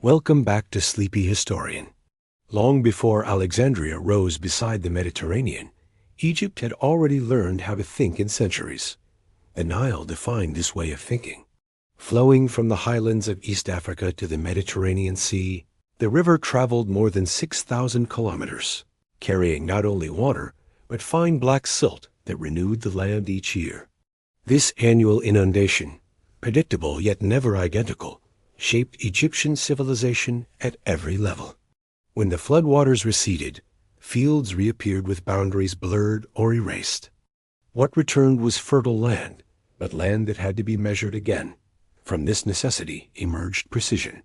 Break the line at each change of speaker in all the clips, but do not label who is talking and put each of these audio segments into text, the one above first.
Welcome back to Sleepy Historian. Long before Alexandria rose beside the Mediterranean, Egypt had already learned how to think in centuries. The Nile defined this way of thinking. Flowing from the highlands of East Africa to the Mediterranean Sea, the river traveled more than 6,000 kilometers, carrying not only water, but fine black silt that renewed the land each year. This annual inundation, predictable yet never identical, shaped Egyptian civilization at every level. When the floodwaters receded, fields reappeared with boundaries blurred or erased. What returned was fertile land, but land that had to be measured again. From this necessity emerged precision.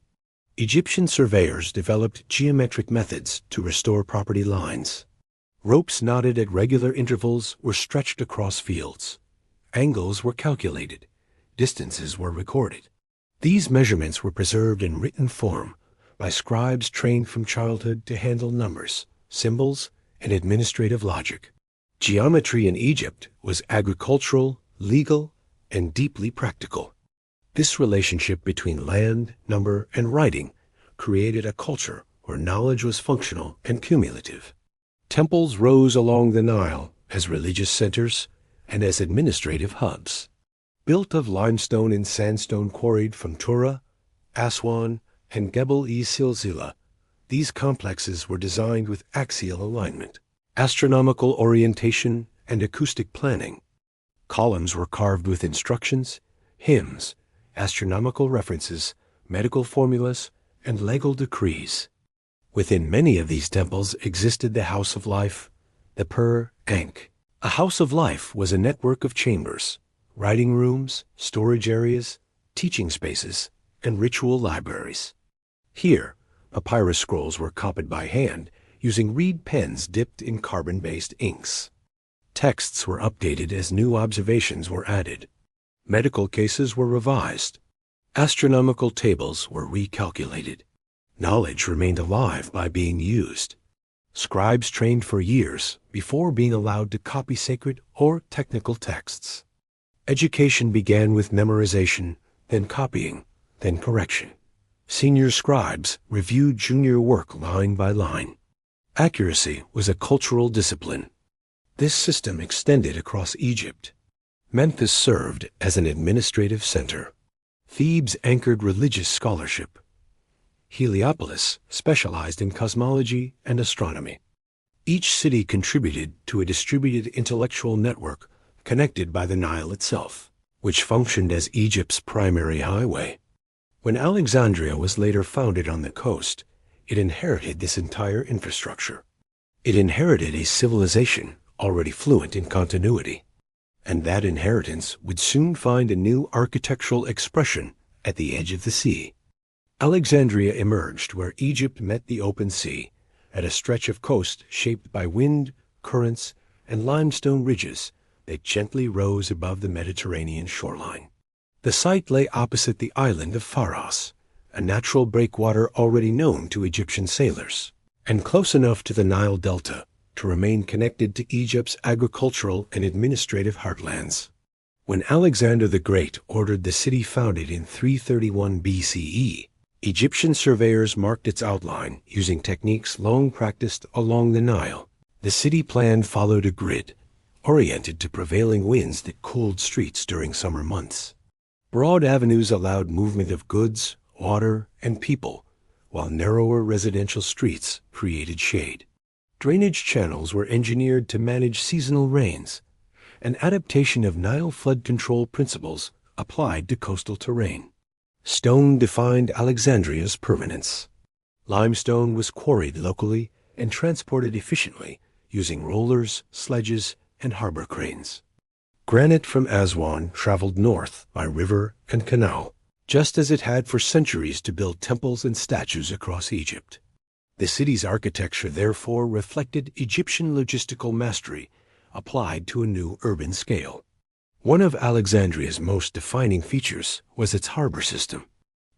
Egyptian surveyors developed geometric methods to restore property lines. Ropes knotted at regular intervals were stretched across fields. Angles were calculated. Distances were recorded. These measurements were preserved in written form by scribes trained from childhood to handle numbers, symbols, and administrative logic. Geometry in Egypt was agricultural, legal, and deeply practical. This relationship between land, number, and writing created a culture where knowledge was functional and cumulative. Temples rose along the Nile as religious centers and as administrative hubs. Built of limestone and sandstone quarried from Tura, Aswan, and Gebel-e-Silsila, these complexes were designed with axial alignment, astronomical orientation, and acoustic planning. Columns were carved with instructions, hymns, astronomical references, medical formulas, and legal decrees. Within many of these temples existed the House of Life, the Per-Ankh. A House of Life was a network of chambers, writing rooms, storage areas, teaching spaces, and ritual libraries. Here, papyrus scrolls were copied by hand using reed pens dipped in carbon-based inks. Texts were updated as new observations were added. Medical cases were revised. Astronomical tables were recalculated. Knowledge remained alive by being used. Scribes trained for years before being allowed to copy sacred or technical texts. Education began with memorization, then copying, then correction. Senior scribes reviewed junior work line by line. Accuracy was a cultural discipline. This system extended across Egypt. Memphis served as an administrative center. Thebes anchored religious scholarship. Heliopolis specialized in cosmology and astronomy. Each city contributed to a distributed intellectual network connected by the Nile itself, which functioned as Egypt's primary highway. When Alexandria was later founded on the coast, it inherited this entire infrastructure. It inherited a civilization already fluent in continuity, and that inheritance would soon find a new architectural expression at the edge of the sea. Alexandria emerged where Egypt met the open sea, at a stretch of coast shaped by wind, currents, and limestone ridges that gently rose above the Mediterranean shoreline. The site lay opposite the island of Pharos, a natural breakwater already known to Egyptian sailors, and close enough to the Nile Delta to remain connected to Egypt's agricultural and administrative heartlands. When Alexander the Great ordered the city founded in 331 BCE, Egyptian surveyors marked its outline using techniques long practiced along the Nile. The city plan followed a grid, oriented to prevailing winds that cooled streets during summer months. Broad avenues allowed movement of goods, water, and people, while narrower residential streets created shade. Drainage channels were engineered to manage seasonal rains. An adaptation of Nile flood control principles applied to coastal terrain. Stone defined Alexandria's permanence. Limestone was quarried locally and transported efficiently using rollers, sledges, and harbor cranes. Granite from Aswan traveled north by river and canal, just as it had for centuries to build temples and statues across Egypt. The city's architecture therefore reflected Egyptian logistical mastery applied to a new urban scale. One of Alexandria's most defining features was its harbor system.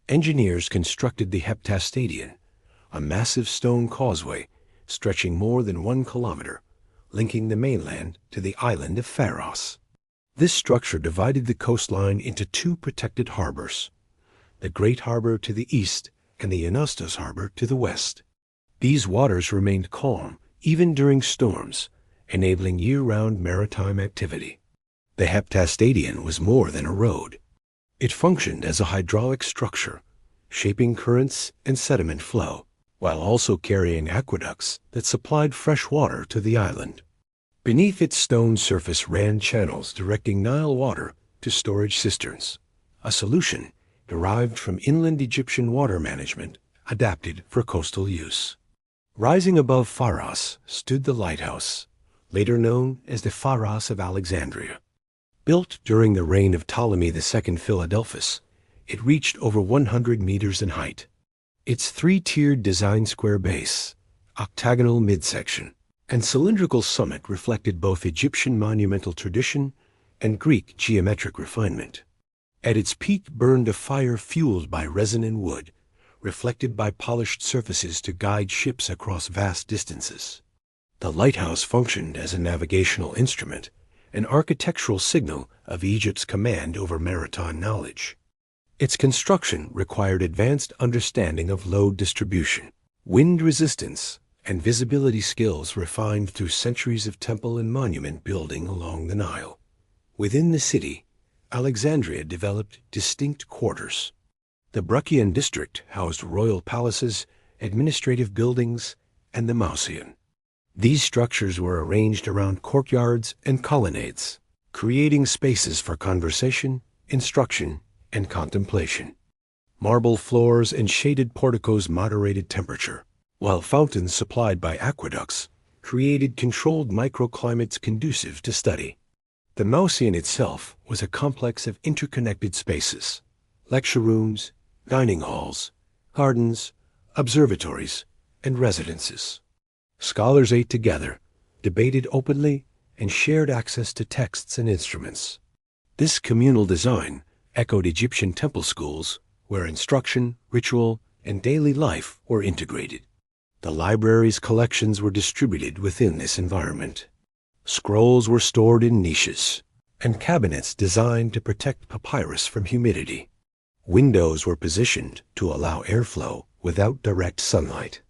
Engineers constructed the heptastadion, a massive stone causeway stretching more than 1 kilometer, linking the mainland to the island of Pharos. This structure divided the coastline into 2 protected harbors, the Great Harbor to the east and the Inostos harbor to the west. These waters remained calm even during storms, enabling year-round maritime activity. The heptastadion was more than a road. It functioned as a hydraulic structure, shaping currents and sediment flow, while also carrying aqueducts that supplied fresh water to the island. Beneath its stone surface ran channels directing Nile water to storage cisterns, a solution derived from inland Egyptian water management adapted for coastal use. Rising above Pharos stood the lighthouse, later known as the Pharos of Alexandria. Built during the reign of Ptolemy II Philadelphus, it reached over 100 meters in height. Its three-tiered design square base, octagonal midsection, and cylindrical summit reflected both Egyptian monumental tradition and Greek geometric refinement. At its peak burned a fire fueled by resin and wood, reflected by polished surfaces to guide ships across vast distances. The lighthouse functioned as a navigational instrument, an architectural signal of Egypt's command over maritime knowledge. Its construction required advanced understanding of load distribution, wind resistance, and visibility skills refined through centuries of temple and monument building along the Nile. Within the city, Alexandria developed distinct quarters. The Bruchian district housed royal palaces, administrative buildings, and the Mausoleum. These structures were arranged around courtyards and colonnades, creating spaces for conversation, instruction, and contemplation. Marble floors and shaded porticos moderated temperature, while fountains supplied by aqueducts created controlled microclimates conducive to study. The Mausoleum itself was a complex of interconnected spaces, lecture rooms, dining halls, gardens, observatories, and residences. Scholars ate together, debated openly, and shared access to texts and instruments. This communal design echoed Egyptian temple schools, where instruction, ritual, and daily life were integrated. The library's collections were distributed within this environment. Scrolls were stored in niches, and cabinets designed to protect papyrus from humidity. Windows were positioned to allow airflow without direct sunlight.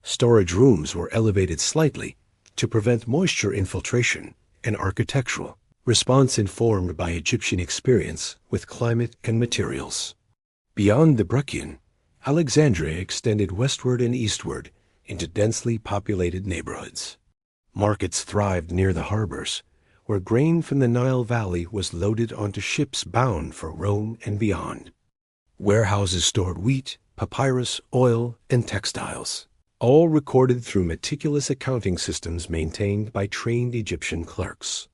Storage rooms were elevated slightly to prevent moisture infiltration and architectural response informed by Egyptian experience with climate and materials. Beyond the Bruchian, Alexandria extended westward and eastward into densely populated neighborhoods. Markets thrived near the harbors, where grain from the Nile Valley was loaded onto ships bound for Rome and beyond. Warehouses stored wheat, papyrus, oil, and textiles, all recorded through meticulous accounting systems maintained by trained Egyptian clerks.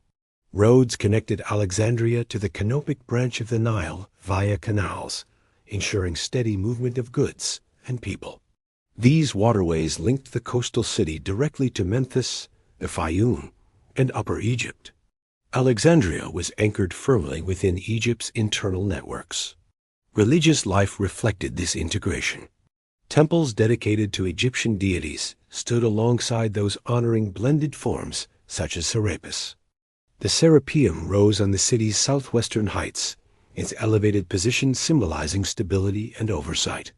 Roads connected Alexandria to the canopic branch of the Nile via canals, ensuring steady movement of goods and people. These waterways linked the coastal city directly to Memphis, the Fayoum, and Upper Egypt. Alexandria was anchored firmly within Egypt's internal networks. Religious life reflected this integration. Temples dedicated to Egyptian deities stood alongside those honoring blended forms such as Serapis. The Serapeum rose on the city's southwestern heights, its elevated position symbolizing stability and oversight.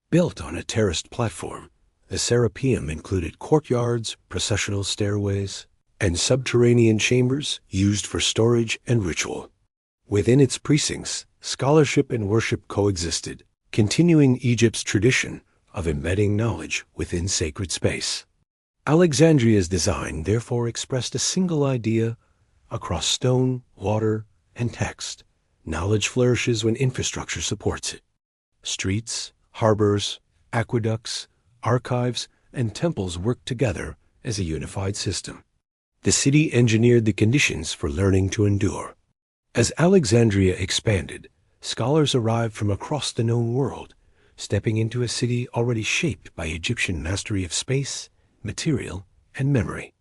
Built on a terraced platform, the Serapeum included courtyards, processional stairways, and subterranean chambers used for storage and ritual. Within its precincts, scholarship and worship coexisted, continuing Egypt's tradition of embedding knowledge within sacred space. Alexandria's design therefore expressed a single idea across stone, water, and text. Knowledge flourishes when infrastructure supports it. Streets, harbors, aqueducts, archives, and temples work together as a unified system. The city engineered the conditions for learning to endure. As Alexandria expanded, scholars arrived from across the known world, stepping into a city already shaped by Egyptian mastery of space, material, and memory.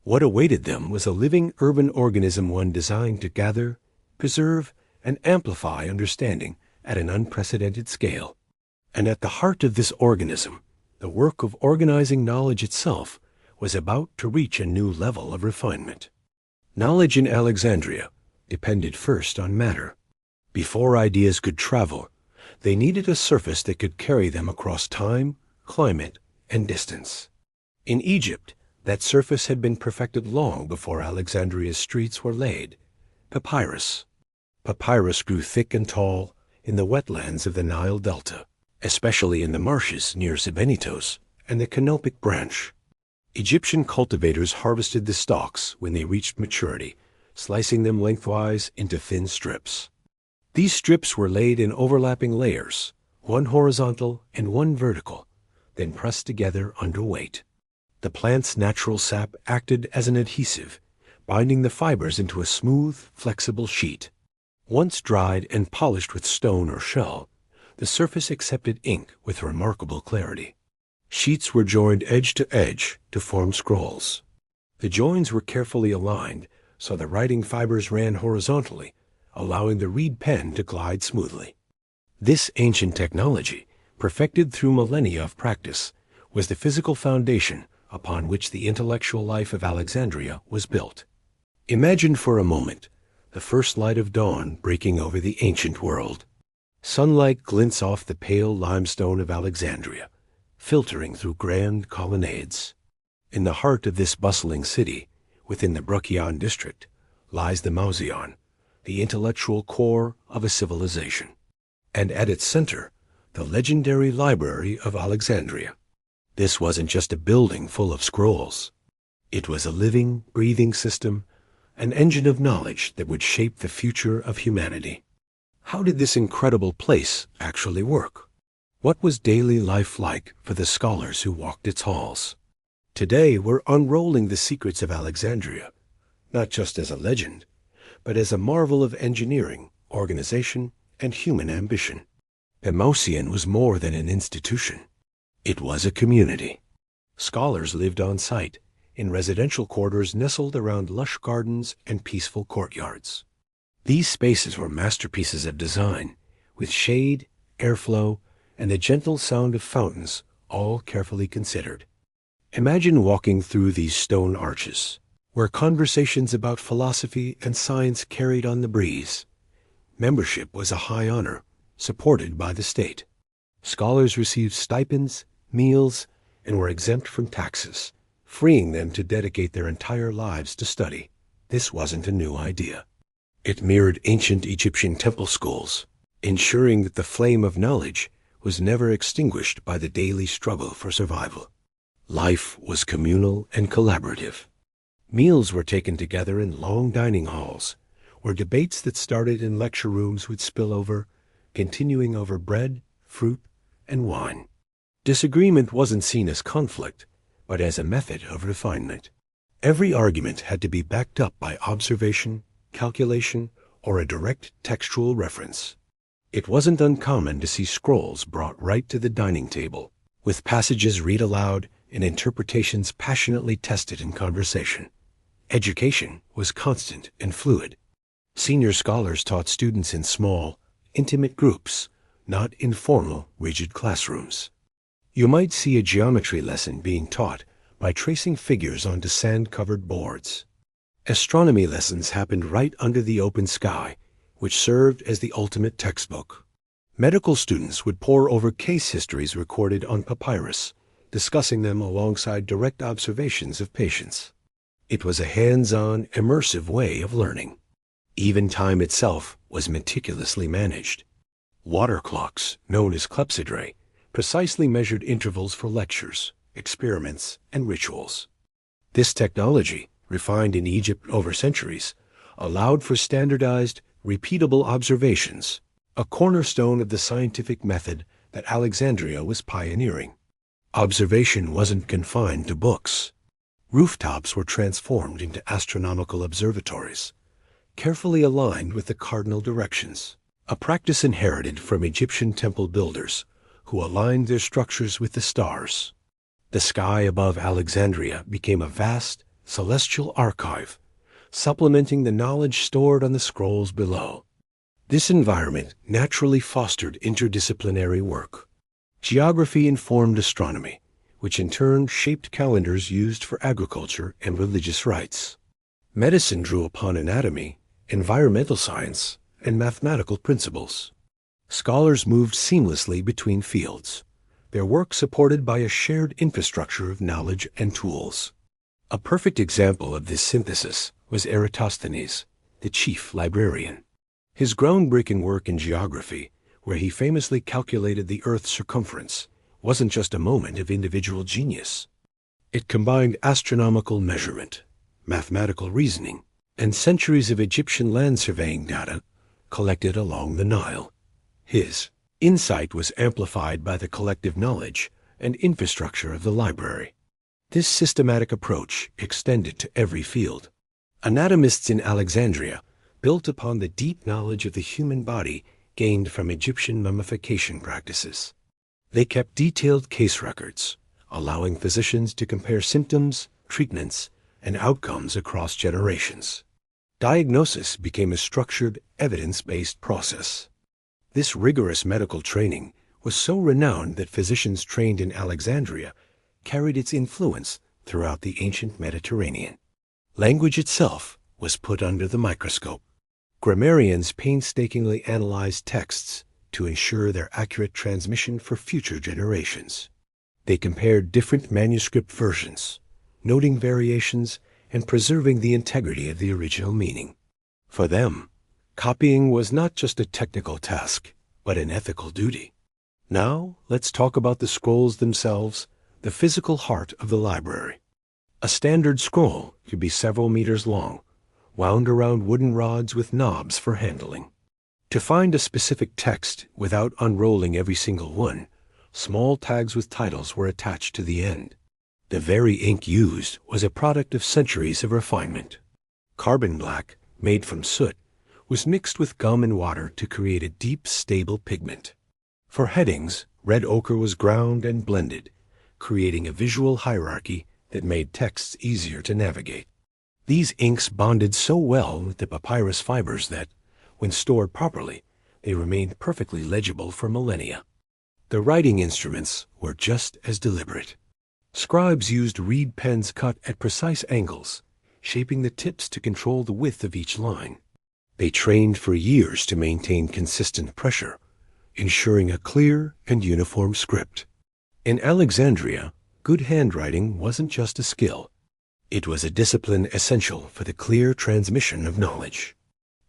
What awaited them was a living urban organism, one designed to gather, preserve, and amplify understanding at an unprecedented scale. And at the heart of this organism, the work of organizing knowledge itself was about to reach a new level of refinement. Knowledge in Alexandria depended first on matter. Before ideas could travel, They needed a surface that could carry them across time, climate, and distance. In Egypt, that surface had been perfected long before Alexandria's streets were laid: papyrus. Papyrus grew thick and tall in the wetlands of the Nile Delta, especially in the marshes near Sebennytos and the Canopic Branch. Egyptian cultivators harvested the stalks when they reached maturity, slicing them lengthwise into thin strips. These strips were laid in overlapping layers, one horizontal and one vertical, then pressed together under weight. The plant's natural sap acted as an adhesive, binding the fibers into a smooth, flexible sheet. Once dried and polished with stone or shell, the surface accepted ink with remarkable clarity. Sheets were joined edge to form scrolls. The joins were carefully aligned so the writing fibers ran horizontally, allowing the reed pen to glide smoothly. This ancient technology, perfected through millennia of practice, was the physical foundation upon which the intellectual life of Alexandria was built. Imagine for a moment the first light of dawn breaking over the ancient world. Sunlight glints off the pale limestone of Alexandria, filtering through grand colonnades. In the heart of this bustling city, within the Brukkian district, lies the Mausoleum, the intellectual core of a civilization. And at its center, the legendary Library of Alexandria. This wasn't just a building full of scrolls. It was a living, breathing system, an engine of knowledge that would shape the future of humanity. How did this incredible place actually work? What was daily life like for the scholars who walked its halls? Today, we're unrolling the secrets of Alexandria, not just as a legend, but as a marvel of engineering, organization, and human ambition. The Mausoleum was more than an institution. It was a community. Scholars lived on site, in residential quarters nestled around lush gardens and peaceful courtyards. These spaces were masterpieces of design, with shade, airflow, and the gentle sound of fountains, all carefully considered. Imagine walking through these stone arches, where conversations about philosophy and science carried on the breeze. Membership was a high honor, supported by the state. Scholars received stipends, meals, and were exempt from taxes, freeing them to dedicate their entire lives to study. This wasn't a new idea. It mirrored ancient Egyptian temple schools, ensuring that the flame of knowledge was never extinguished by the daily struggle for survival. Life was communal and collaborative. Meals were taken together in long dining halls, where debates that started in lecture rooms would spill over, continuing over bread, fruit, and wine. Disagreement wasn't seen as conflict, but as a method of refinement. Every argument had to be backed up by observation, calculation, or a direct textual reference. It wasn't uncommon to see scrolls brought right to the dining table, with passages read aloud and interpretations passionately tested in conversation. Education was constant and fluid. Senior scholars taught students in small, intimate groups, not in formal, rigid classrooms. You might see a geometry lesson being taught by tracing figures onto sand-covered boards. Astronomy lessons happened right under the open sky, which served as the ultimate textbook. Medical students would pore over case histories recorded on papyrus, discussing them alongside direct observations of patients. It was a hands-on, immersive way of learning. Even time itself was meticulously managed. Water clocks, known as clepsydrae, precisely measured intervals for lectures, experiments, and rituals. This technology, refined in Egypt over centuries, allowed for standardized, repeatable observations, a cornerstone of the scientific method that Alexandria was pioneering. Observation wasn't confined to books. Rooftops were transformed into astronomical observatories, carefully aligned with the cardinal directions, a practice inherited from Egyptian temple builders who aligned their structures with the stars. The sky above Alexandria became a vast, celestial archive, supplementing the knowledge stored on the scrolls below. This environment naturally fostered interdisciplinary work. Geography informed astronomy, which in turn shaped calendars used for agriculture and religious rites. Medicine drew upon anatomy, environmental science, and mathematical principles. Scholars moved seamlessly between fields, their work supported by a shared infrastructure of knowledge and tools. A perfect example of this synthesis was Eratosthenes, the chief librarian. His groundbreaking work in geography, where he famously calculated the Earth's circumference, wasn't just a moment of individual genius. It combined astronomical measurement, mathematical reasoning, and centuries of Egyptian land surveying data collected along the Nile. His insight was amplified by the collective knowledge and infrastructure of the library. This systematic approach extended to every field. Anatomists in Alexandria built upon the deep knowledge of the human body gained from Egyptian mummification practices. They kept detailed case records, allowing physicians to compare symptoms, treatments, and outcomes across generations. Diagnosis became a structured, evidence-based process. This rigorous medical training was so renowned that physicians trained in Alexandria carried its influence throughout the ancient Mediterranean. Language itself was put under the microscope. Grammarians painstakingly analyzed texts to ensure their accurate transmission for future generations. They compared different manuscript versions, noting variations and preserving the integrity of the original meaning. For them, copying was not just a technical task, but an ethical duty. Now, let's talk about the scrolls themselves, the physical heart of the library. A standard scroll could be several meters long, wound around wooden rods with knobs for handling. To find a specific text without unrolling every single one, small tags with titles were attached to the end. The very ink used was a product of centuries of refinement. Carbon black, made from soot, was mixed with gum and water to create a deep, stable pigment. For headings, red ochre was ground and blended, creating a visual hierarchy that made texts easier to navigate. These inks bonded so well with the papyrus fibers that, when stored properly, they remained perfectly legible for millennia. The writing instruments were just as deliberate. Scribes used reed pens cut at precise angles, shaping the tips to control the width of each line. They trained for years to maintain consistent pressure, ensuring a clear and uniform script. In Alexandria, good handwriting wasn't just a skill. It was a discipline essential for the clear transmission of knowledge.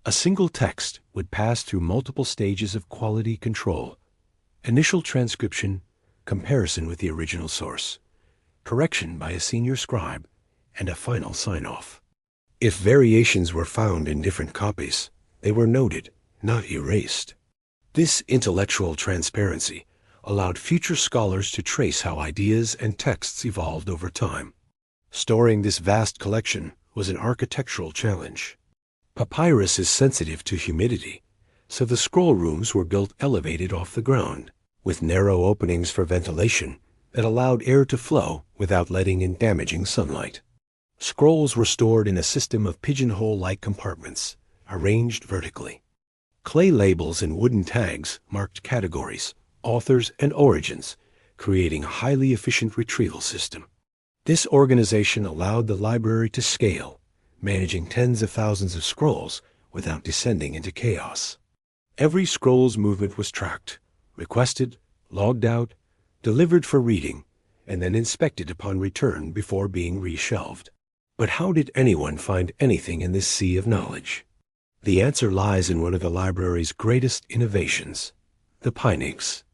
A single text would pass through multiple stages of quality control: initial transcription, comparison with the original source, correction by a senior scribe, and a final sign-off. If variations were found in different copies, they were noted, not erased. This intellectual transparency allowed future scholars to trace how ideas and texts evolved over time. Storing this vast collection was an architectural challenge. Papyrus is sensitive to humidity, so the scroll rooms were built elevated off the ground, with narrow openings for ventilation that allowed air to flow without letting in damaging sunlight. Scrolls were stored in a system of pigeonhole-like compartments, arranged vertically. Clay labels and wooden tags marked categories, authors, and origins, creating a highly efficient retrieval system. This organization allowed the library to scale, managing tens of thousands of scrolls without descending into chaos. Every scroll's movement was tracked, requested, logged out, delivered for reading, and then inspected upon return before being reshelved. But how did anyone find anything in this sea of knowledge? The answer lies in one of the library's greatest innovations, the Pinax.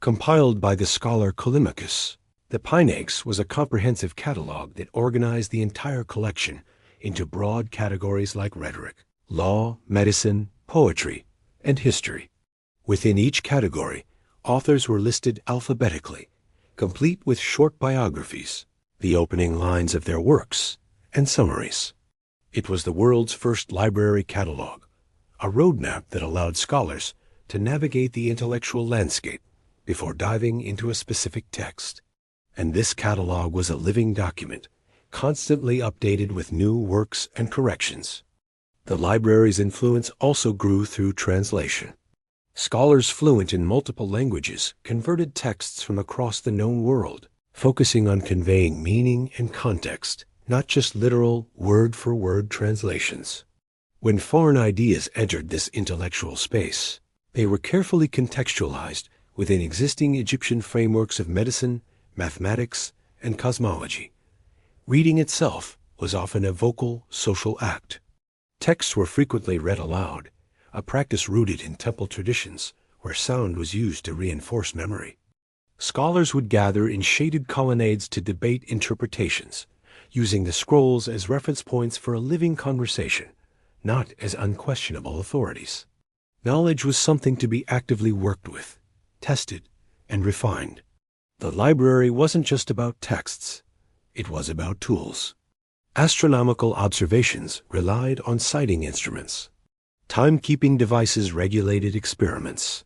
Compiled by the scholar Callimachus, the Pinax was a comprehensive catalog that organized the entire collection into broad categories like rhetoric, law, medicine, poetry, and history. Within each category, authors were listed alphabetically, complete with short biographies, the opening lines of their works, and summaries. It was the world's first library catalog, a roadmap that allowed scholars to navigate the intellectual landscape before diving into a specific text. And this catalog was a living document, constantly updated with new works and corrections. The library's influence also grew through translation. Scholars fluent in multiple languages converted texts from across the known world, focusing on conveying meaning and context, not just literal, word-for-word translations. When foreign ideas entered this intellectual space, They were carefully contextualized within existing Egyptian frameworks of medicine, mathematics, and cosmology. Reading itself was often a vocal, social act. Texts were frequently read aloud, a practice rooted in temple traditions where sound was used to reinforce memory. Scholars would gather in shaded colonnades to debate interpretations, using the scrolls as reference points for a living conversation, not as unquestionable authorities. Knowledge was something to be actively worked with, tested, and refined. The library wasn't just about texts, it was about tools. Astronomical observations relied on sighting instruments. Timekeeping devices regulated experiments.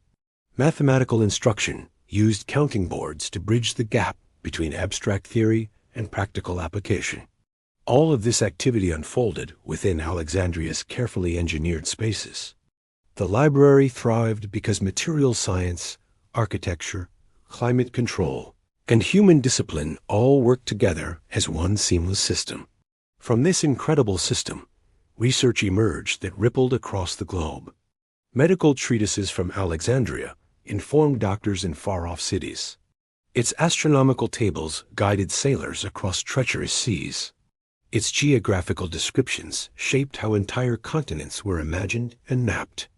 Mathematical instruction used counting boards to bridge the gap between abstract theory and practical application. All of this activity unfolded within Alexandria's carefully engineered spaces. The library thrived because material science, architecture, climate control, and human discipline all worked together as one seamless system. From this incredible system, research emerged that rippled across the globe. Medical treatises from Alexandria informed doctors in far-off cities. Its astronomical tables guided sailors across treacherous seas. Its geographical descriptions shaped how entire continents were imagined and mapped.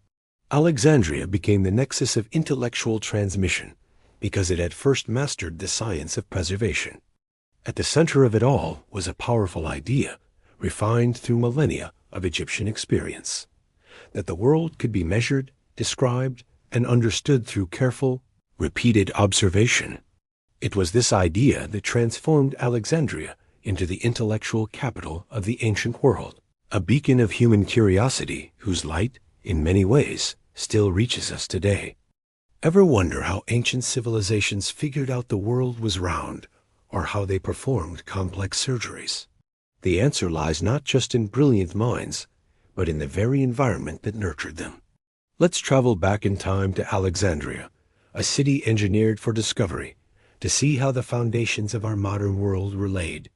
Alexandria became the nexus of intellectual transmission because it had first mastered the science of preservation. At the center of it all was a powerful idea, refined through millennia of Egyptian experience, that the world could be measured, described, and understood through careful, repeated observation. It was this idea that transformed Alexandria into the intellectual capital of the ancient world, a beacon of human curiosity whose light, in many ways, still reaches us today. Ever wonder how ancient civilizations figured out the world was round, or how they performed complex surgeries? The answer lies not just in brilliant minds, but in the very environment that nurtured them. Let's travel back in time to Alexandria, a city engineered for discovery, to see how the foundations of our modern world were laid.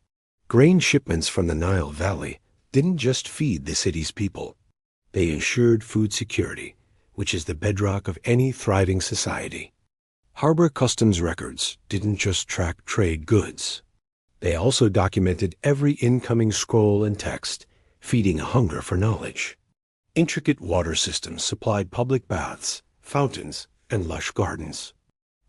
Grain shipments from the Nile Valley didn't just feed the city's people. They ensured food security, which is the bedrock of any thriving society. Harbor customs records didn't just track trade goods. They also documented every incoming scroll and text, feeding a hunger for knowledge. Intricate water systems supplied public baths, fountains, and lush gardens.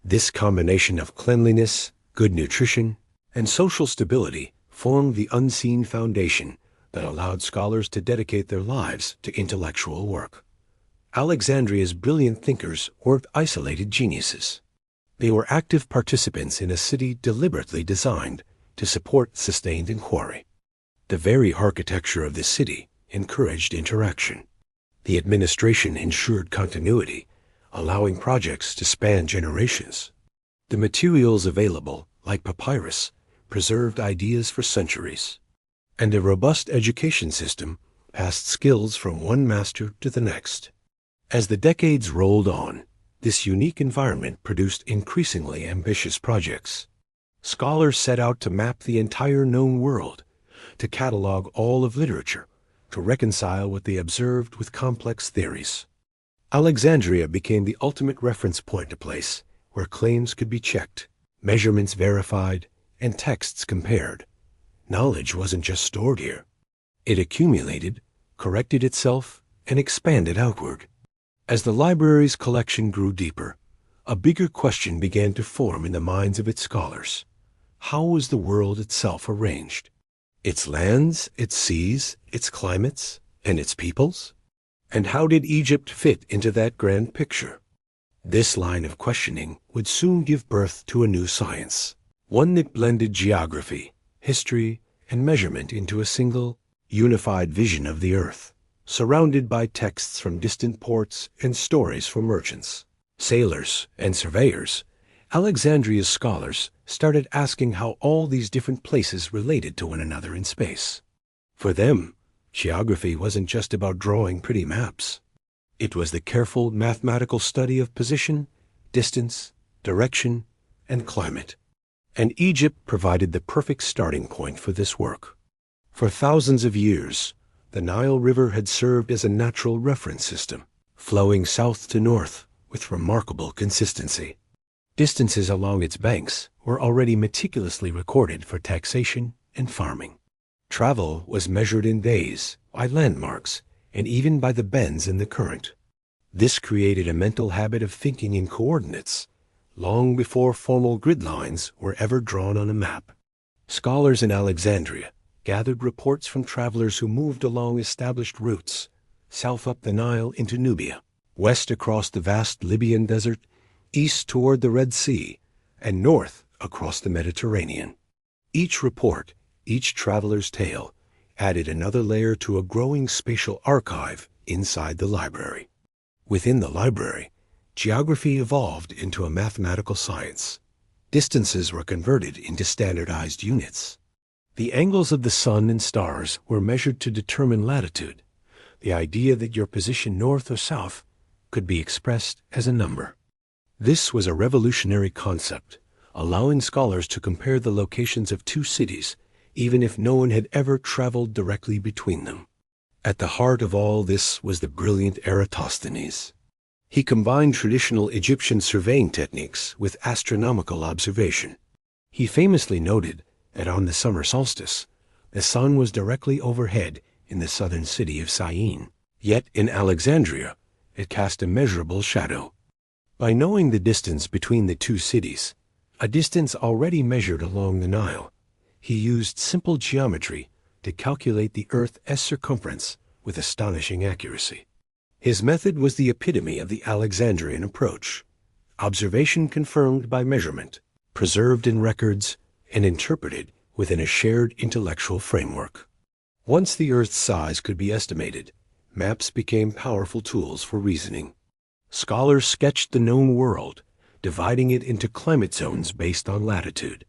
This combination of cleanliness, good nutrition, and social stability formed the unseen foundation that allowed scholars to dedicate their lives to intellectual work. Alexandria's brilliant thinkers weren't isolated geniuses. They were active participants in a city deliberately designed to support sustained inquiry. The very architecture of this city encouraged interaction. The administration ensured continuity, allowing projects to span generations. The materials available, like papyrus, preserved ideas for centuries. And a robust education system passed skills from one master to the next. As the decades rolled on, this unique environment produced increasingly ambitious projects. Scholars set out to map the entire known world, to catalog all of literature, to reconcile what they observed with complex theories. Alexandria became the ultimate reference point, a place where claims could be checked, measurements verified, and texts compared. Knowledge wasn't just stored here. It accumulated, corrected itself, and expanded outward. As the library's collection grew deeper, a bigger question began to form in the minds of its scholars. How was the world itself arranged? Its lands, its seas, its climates, and its peoples? And how did Egypt fit into that grand picture? This line of questioning would soon give birth to a new science, one that blended geography, history, and measurement into a single, unified vision of the earth, surrounded by texts from distant ports and stories from merchants, sailors, and surveyors. Alexandria's scholars started asking how all these different places related to one another in space. For them, geography wasn't just about drawing pretty maps. It was the careful mathematical study of position, distance, direction, and climate. And Egypt provided the perfect starting point for this work. For thousands of years, the Nile River had served as a natural reference system, flowing south to north, with remarkable consistency. Distances along its banks were already meticulously recorded for taxation and farming. Travel was measured in days, by landmarks, and even by the bends in the current. This created a mental habit of thinking in coordinates, long before formal grid lines were ever drawn on a map. Scholars in Alexandria gathered reports from travelers who moved along established routes, south up the Nile into Nubia, west across the vast Libyan desert, east toward the Red Sea, and north across the Mediterranean. Each report, each traveler's tale, added another layer to a growing spatial archive inside the library. Within the library, geography evolved into a mathematical science. Distances were converted into standardized units. The angles of the sun and stars were measured to determine latitude. The idea that your position north or south could be expressed as a number. This was a revolutionary concept, allowing scholars to compare the locations of two cities, even if no one had ever traveled directly between them. At the heart of all this was the brilliant Eratosthenes. He combined traditional Egyptian surveying techniques with astronomical observation. He famously noted that on the summer solstice, the sun was directly overhead in the southern city of Syene. Yet in Alexandria, it cast a measurable shadow. By knowing the distance between the two cities, a distance already measured along the Nile, he used simple geometry to calculate the Earth's circumference with astonishing accuracy. His method was the epitome of the Alexandrian approach: observation confirmed by measurement, preserved in records, and interpreted within a shared intellectual framework. Once the Earth's size could be estimated, maps became powerful tools for reasoning. Scholars sketched the known world, dividing it into climate zones based on latitude.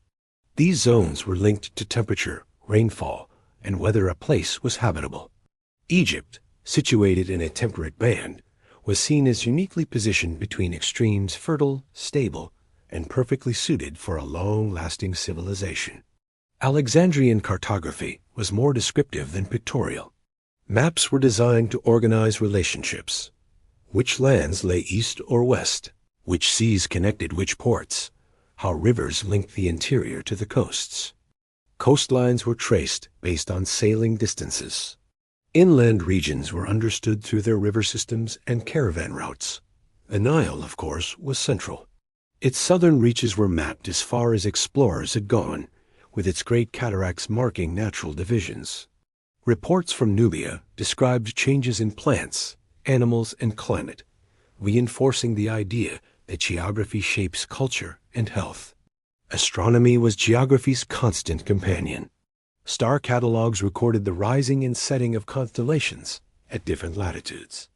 These zones were linked to temperature, rainfall, and whether a place was habitable. Egypt, situated in a temperate band, was seen as uniquely positioned between extremes, fertile, stable, and perfectly suited for a long-lasting civilization. Alexandrian cartography was more descriptive than pictorial. Maps were designed to organize relationships. Which lands lay east or west? Which seas connected which ports? How rivers linked the interior to the coasts. Coastlines were traced based on sailing distances. Inland regions were understood through their river systems and caravan routes. The Nile, of course, was central. Its southern reaches were mapped as far as explorers had gone, with its great cataracts marking natural divisions. Reports from Nubia described changes in plants, animals, and climate, reinforcing the idea that geography shapes culture and health. Astronomy was geography's constant companion. Star catalogs recorded the rising and setting of constellations at different latitudes.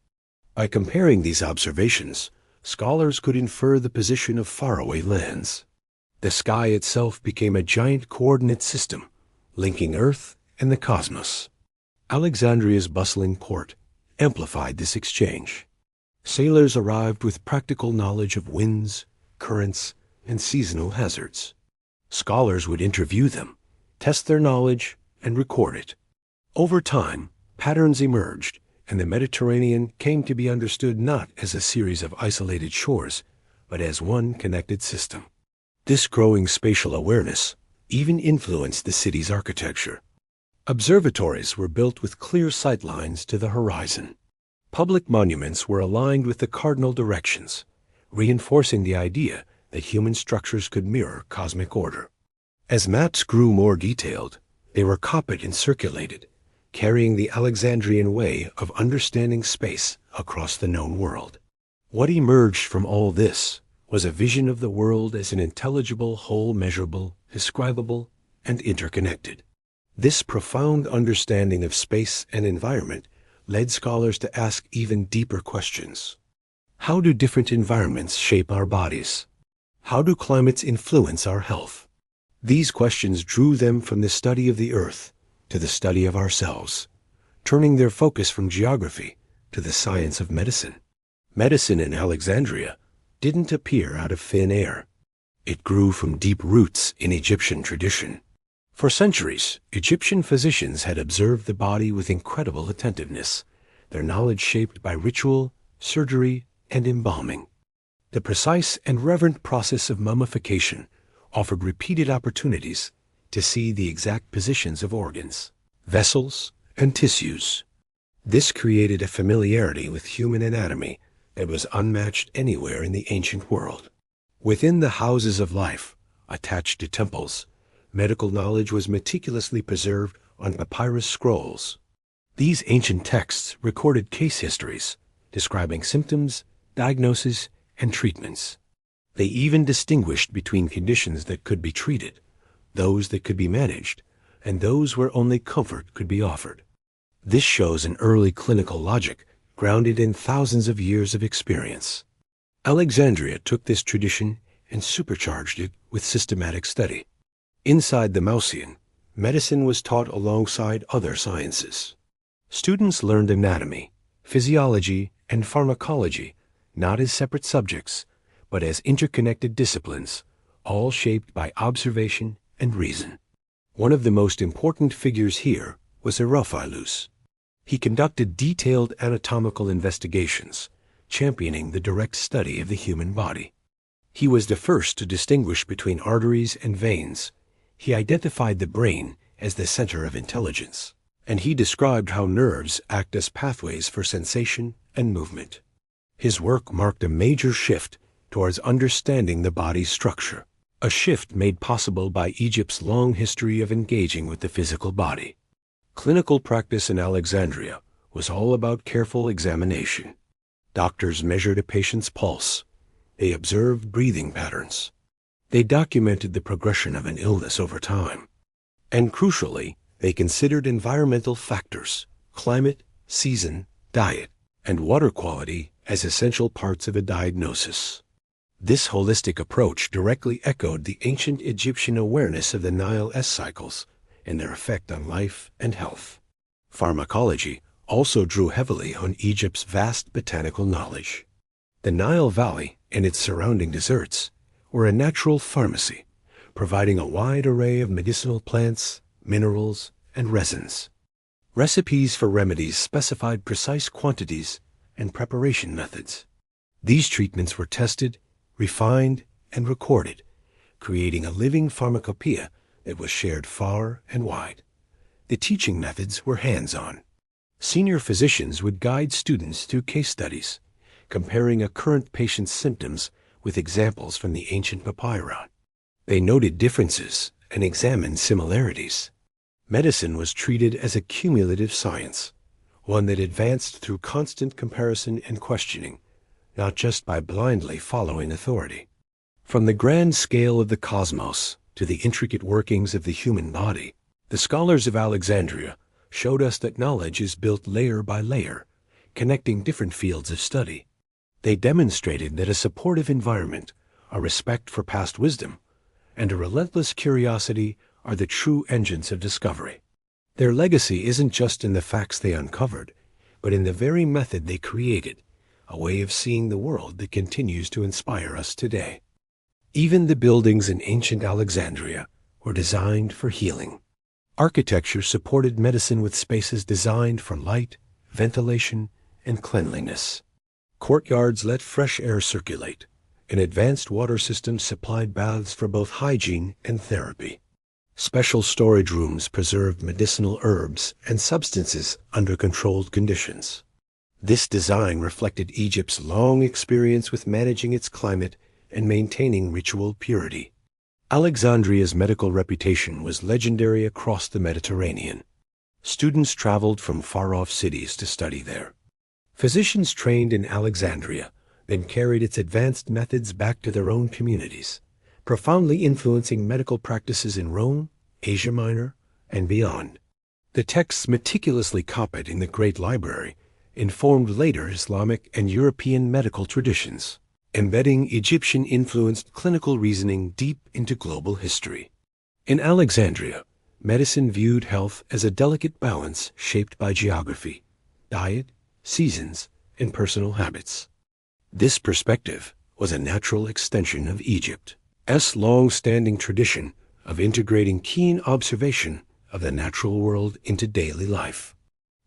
By comparing these observations, scholars could infer the position of faraway lands. The sky itself became a giant coordinate system, linking Earth and the cosmos. Alexandria's bustling port amplified this exchange. Sailors arrived with practical knowledge of winds, currents, and seasonal hazards. Scholars would interview them, test their knowledge, and record it. Over time, patterns emerged, and the Mediterranean came to be understood not as a series of isolated shores, but as one connected system. This growing spatial awareness even influenced the city's architecture. Observatories were built with clear sightlines to the horizon. Public monuments were aligned with the cardinal directions, reinforcing the idea that human structures could mirror cosmic order. As maps grew more detailed, they were copied and circulated, carrying the Alexandrian way of understanding space across the known world. What emerged from all this was a vision of the world as an intelligible whole, measurable, describable, and interconnected. This profound understanding of space and environment led scholars to ask even deeper questions. How do different environments shape our bodies? How do climates influence our health? These questions drew them from the study of the earth to the study of ourselves, turning their focus from geography to the science of medicine. Medicine in Alexandria didn't appear out of thin air. It grew from deep roots in Egyptian tradition. For centuries, Egyptian physicians had observed the body with incredible attentiveness, their knowledge shaped by ritual, surgery, and embalming. The precise and reverent process of mummification offered repeated opportunities to see the exact positions of organs, vessels, and tissues. This created a familiarity with human anatomy that was unmatched anywhere in the ancient world. Within the houses of life, attached to temples, medical knowledge was meticulously preserved on papyrus scrolls. These ancient texts recorded case histories, describing symptoms, diagnoses, and treatments. They even distinguished between conditions that could be treated, those that could be managed, and those where only comfort could be offered. This shows an early clinical logic grounded in thousands of years of experience. Alexandria took this tradition and supercharged it with systematic study. Inside the Mausean, medicine was taught alongside other sciences. Students learned anatomy, physiology, and pharmacology not as separate subjects, but as interconnected disciplines, all shaped by observation and reason. One of the most important figures here was Herophilus. He conducted detailed anatomical investigations, championing the direct study of the human body. He was the first to distinguish between arteries and veins. He identified the brain as the center of intelligence, and he described how nerves act as pathways for sensation and movement. His work marked a major shift towards understanding the body's structure, a shift made possible by Egypt's long history of engaging with the physical body. Clinical practice in Alexandria was all about careful examination. Doctors measured a patient's pulse. They observed breathing patterns. They documented the progression of an illness over time. And crucially, they considered environmental factors, climate, season, diet, and water quality as essential parts of a diagnosis. This holistic approach directly echoed the ancient Egyptian awareness of the Nile cycles and their effect on life and health. Pharmacology also drew heavily on Egypt's vast botanical knowledge. The Nile Valley and its surrounding deserts were a natural pharmacy, providing a wide array of medicinal plants, minerals, and resins. Recipes for remedies specified precise quantities and preparation methods. These treatments were tested, refined, and recorded, creating a living pharmacopoeia that was shared far and wide. The teaching methods were hands-on. Senior physicians would guide students through case studies, comparing a current patient's symptoms with examples from the ancient papyri. They noted differences and examined similarities. Medicine was treated as a cumulative science, one that advanced through constant comparison and questioning, not just by blindly following authority. From the grand scale of the cosmos to the intricate workings of the human body, the scholars of Alexandria showed us that knowledge is built layer by layer, connecting different fields of study. They demonstrated that a supportive environment, a respect for past wisdom, and a relentless curiosity are the true engines of discovery. Their legacy isn't just in the facts they uncovered, but in the very method they created, a way of seeing the world that continues to inspire us today. Even the buildings in ancient Alexandria were designed for healing. Architecture supported medicine with spaces designed for light, ventilation, and cleanliness. Courtyards let fresh air circulate, and advanced water systems supplied baths for both hygiene and therapy. Special storage rooms preserved medicinal herbs and substances under controlled conditions. This design reflected Egypt's long experience with managing its climate and maintaining ritual purity. Alexandria's medical reputation was legendary across the Mediterranean. Students traveled from far-off cities to study there. Physicians trained in Alexandria then carried its advanced methods back to their own communities, profoundly influencing medical practices in Rome, Asia Minor, and beyond. The texts meticulously copied in the Great Library informed later Islamic and European medical traditions, embedding Egyptian-influenced clinical reasoning deep into global history. In Alexandria, medicine viewed health as a delicate balance shaped by geography, diet, seasons, and personal habits. This perspective was a natural extension of Egypt's long-standing tradition of integrating keen observation of the natural world into daily life.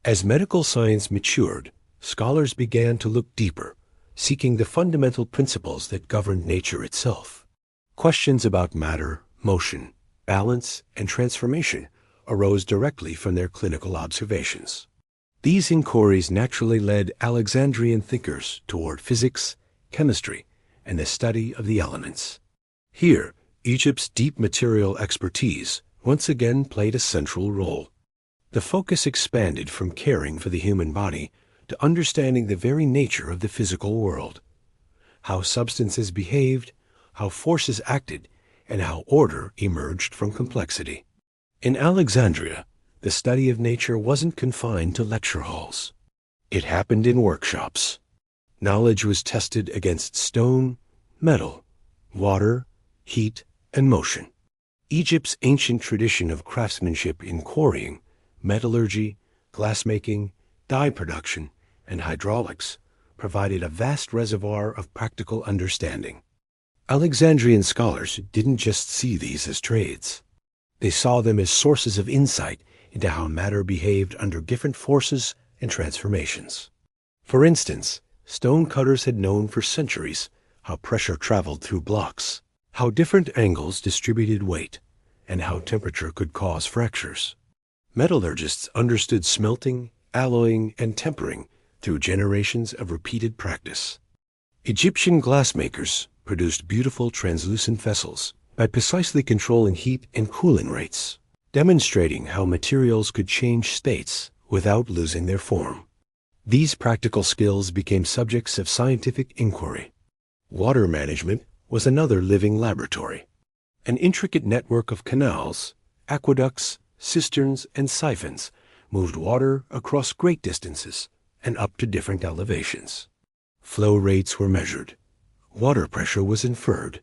As medical science matured, scholars began to look deeper, seeking the fundamental principles that governed nature itself. Questions about matter, motion, balance, and transformation arose directly from their clinical observations. These inquiries naturally led Alexandrian thinkers toward physics, chemistry, and the study of the elements. Here, Egypt's deep material expertise once again played a central role. The focus expanded from caring for the human body to understanding the very nature of the physical world, how substances behaved, how forces acted, and how order emerged from complexity. In Alexandria, the study of nature wasn't confined to lecture halls. It happened in workshops. Knowledge was tested against stone, metal, water, heat, and motion. Egypt's ancient tradition of craftsmanship in quarrying, metallurgy, glassmaking, dye production, and hydraulics provided a vast reservoir of practical understanding. Alexandrian scholars didn't just see these as trades. They saw them as sources of insight into how matter behaved under different forces and transformations. For instance, stonecutters had known for centuries how pressure traveled through blocks, how different angles distributed weight, and how temperature could cause fractures. Metallurgists understood smelting, alloying, and tempering through generations of repeated practice. Egyptian glassmakers produced beautiful translucent vessels by precisely controlling heat and cooling rates, demonstrating how materials could change states without losing their form. These practical skills became subjects of scientific inquiry. Water management was another living laboratory. An intricate network of canals, aqueducts, cisterns, and siphons moved water across great distances and up to different elevations. Flow rates were measured. Water pressure was inferred.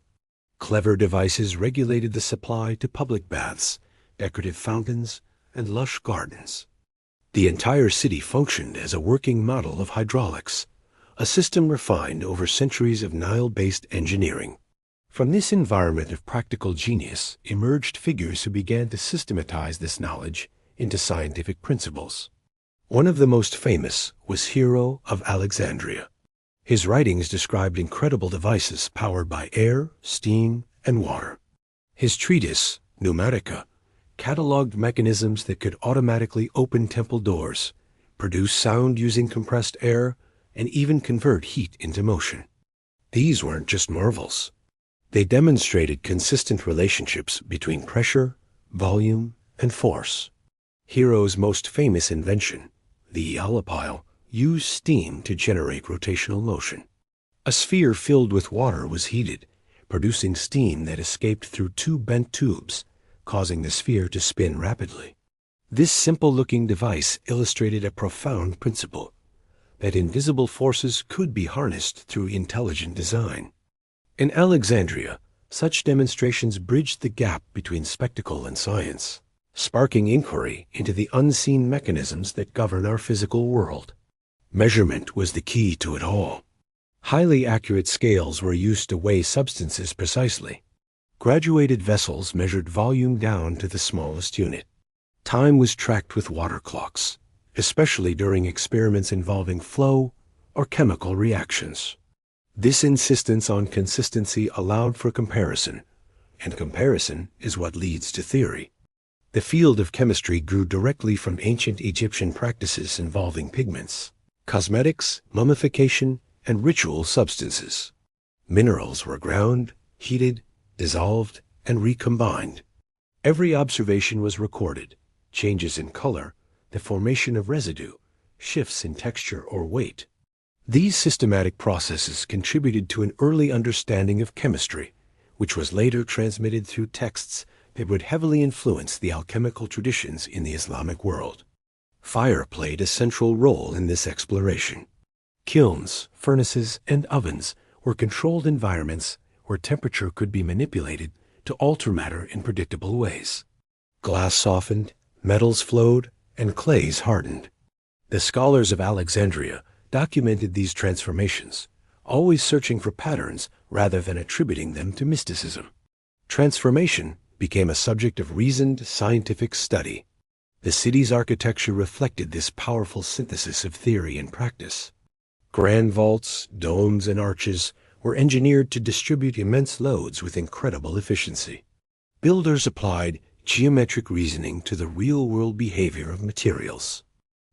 Clever devices regulated the supply to public baths, decorative fountains, and lush gardens. The entire city functioned as a working model of hydraulics, a system refined over centuries of Nile-based engineering. From this environment of practical genius emerged figures who began to systematize this knowledge into scientific principles. One of the most famous was Hero of Alexandria. His writings described incredible devices powered by air, steam, and water. His treatise, Pneumatica, cataloged mechanisms that could automatically open temple doors, produce sound using compressed air, and even convert heat into motion. These weren't just marvels. They demonstrated consistent relationships between pressure, volume, and force. Hero's most famous invention, the Alapile, used steam to generate rotational motion. A sphere filled with water was heated, producing steam that escaped through two bent tubes, causing the sphere to spin rapidly. This simple-looking device illustrated a profound principle, that invisible forces could be harnessed through intelligent design. In Alexandria, such demonstrations bridged the gap between spectacle and science, sparking inquiry into the unseen mechanisms that govern our physical world. Measurement was the key to it all. Highly accurate scales were used to weigh substances precisely. Graduated vessels measured volume down to the smallest unit. Time was tracked with water clocks, especially during experiments involving flow or chemical reactions. This insistence on consistency allowed for comparison, and comparison is what leads to theory. The field of chemistry grew directly from ancient Egyptian practices involving pigments, cosmetics, mummification, and ritual substances. Minerals were ground, heated, dissolved, and recombined. Every observation was recorded: changes in color, the formation of residue, shifts in texture or weight. These systematic processes contributed to an early understanding of chemistry, which was later transmitted through texts that would heavily influence the alchemical traditions in the Islamic world. Fire played a central role in this exploration. Kilns, furnaces, and ovens were controlled environments where temperature could be manipulated to alter matter in predictable ways. Glass softened, metals flowed, and clays hardened. The scholars of Alexandria documented these transformations, always searching for patterns rather than attributing them to mysticism. Transformation became a subject of reasoned scientific study. The city's architecture reflected this powerful synthesis of theory and practice. Grand vaults, domes, and arches were engineered to distribute immense loads with incredible efficiency. Builders applied geometric reasoning to the real-world behavior of materials.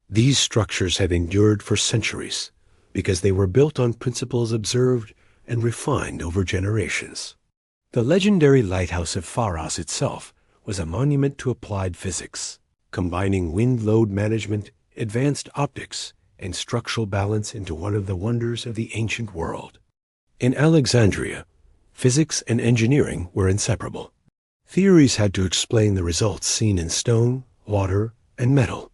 These structures have endured for centuries because they were built on principles observed and refined over generations. The legendary lighthouse of Pharos itself was a monument to applied physics, combining wind load management, advanced optics, and structural balance into one of the wonders of the ancient world. In Alexandria, physics and engineering were inseparable. Theories had to explain the results seen in stone, water, and metal.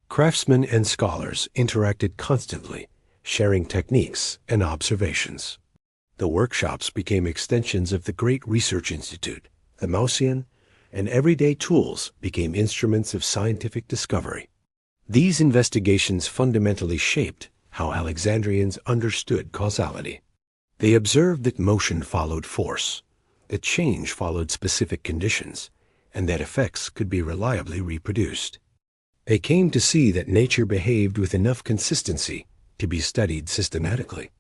Craftsmen and scholars interacted constantly, sharing techniques and observations. The workshops became extensions of the great research institute, the Mausian, and everyday tools became instruments of scientific discovery. These investigations fundamentally shaped how Alexandrians understood causality. They observed that motion followed force, that change followed specific conditions, and that effects could be reliably reproduced. They came to see that nature behaved with enough consistency to be studied systematically.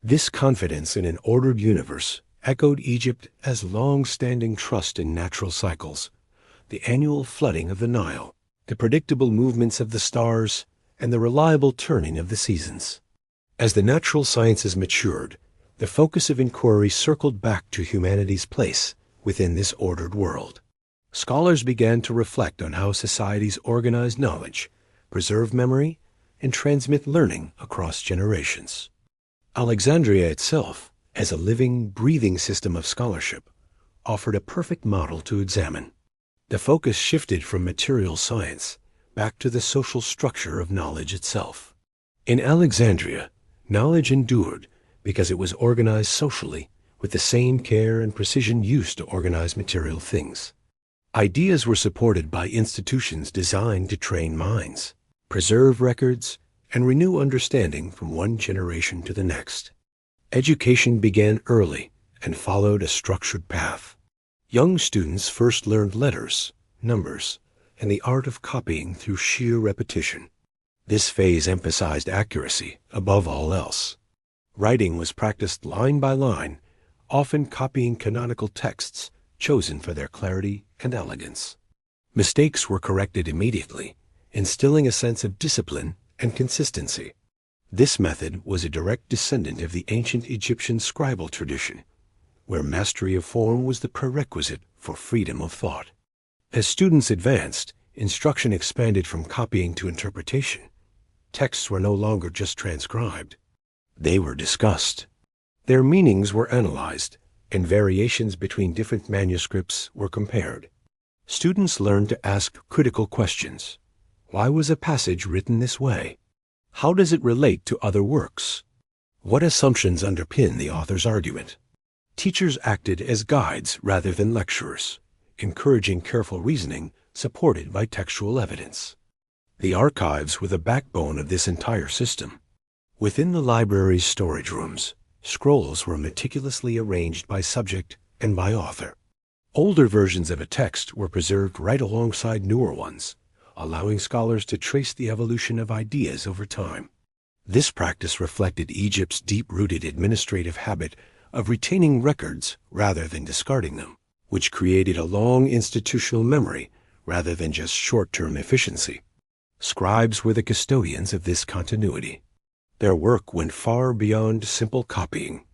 This confidence in an ordered universe echoed Egypt as long-standing trust in natural cycles, the annual flooding of the Nile, the predictable movements of the stars, and the reliable turning of the seasons. As the natural sciences matured, the focus of inquiry circled back to humanity's place within this ordered world. Scholars began to reflect on how societies organize knowledge, preserve memory, and transmit learning across generations. Alexandria itself, as a living, breathing system of scholarship, offered a perfect model to examine. The focus shifted from material science back to the social structure of knowledge itself. In Alexandria, knowledge endured because it was organized socially with the same care and precision used to organize material things. Ideas were supported by institutions designed to train minds, preserve records, and renew understanding from one generation to the next. Education began early and followed a structured path. Young students first learned letters, numbers, and the art of copying through sheer repetition. This phase emphasized accuracy above all else. Writing was practiced line by line, often copying canonical texts chosen for their clarity and elegance. Mistakes were corrected immediately, instilling a sense of discipline and consistency. This method was a direct descendant of the ancient Egyptian scribal tradition, where mastery of form was the prerequisite for freedom of thought. As students advanced, instruction expanded from copying to interpretation. Texts were no longer just transcribed. They were discussed. Their meanings were analyzed, and variations between different manuscripts were compared. Students learned to ask critical questions. Why was a passage written this way? How does it relate to other works? What assumptions underpin the author's argument? Teachers acted as guides rather than lecturers, encouraging careful reasoning supported by textual evidence. The archives were the backbone of this entire system. Within the library's storage rooms, scrolls were meticulously arranged by subject and by author. Older versions of a text were preserved right alongside newer ones, allowing scholars to trace the evolution of ideas over time. This practice reflected Egypt's deep-rooted administrative habit of retaining records rather than discarding them, which created a long institutional memory rather than just short-term efficiency. Scribes were the custodians of this continuity. Their work went far beyond simple copying.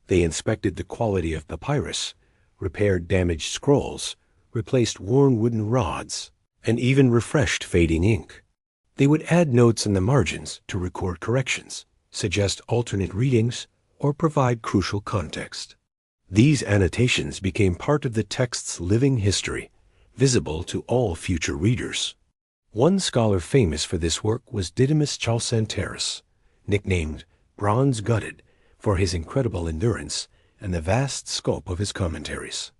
They inspected the quality of papyrus, repaired damaged scrolls, replaced worn wooden rods, and even refreshed fading ink. They would add notes in the margins to record corrections, suggest alternate readings, or provide crucial context. These annotations became part of the text's living history, visible to all future readers. One scholar famous for this work was Didymus Chalcantara, nicknamed Bronze-Gutted for his incredible endurance and the vast scope of his commentaries.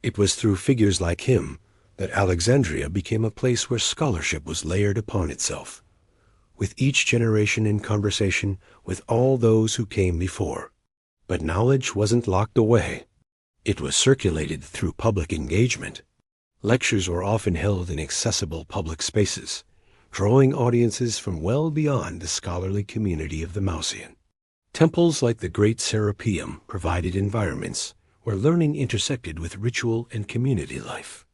It was through figures like him that Alexandria became a place where scholarship was layered upon itself, with each generation in conversation with all those who came before. But knowledge wasn't locked away. It was circulated through public engagement. Lectures were often held in accessible public spaces, drawing audiences from well beyond the scholarly community of the Mausian. Temples like the Great Serapeum provided environments where learning intersected with ritual and community life.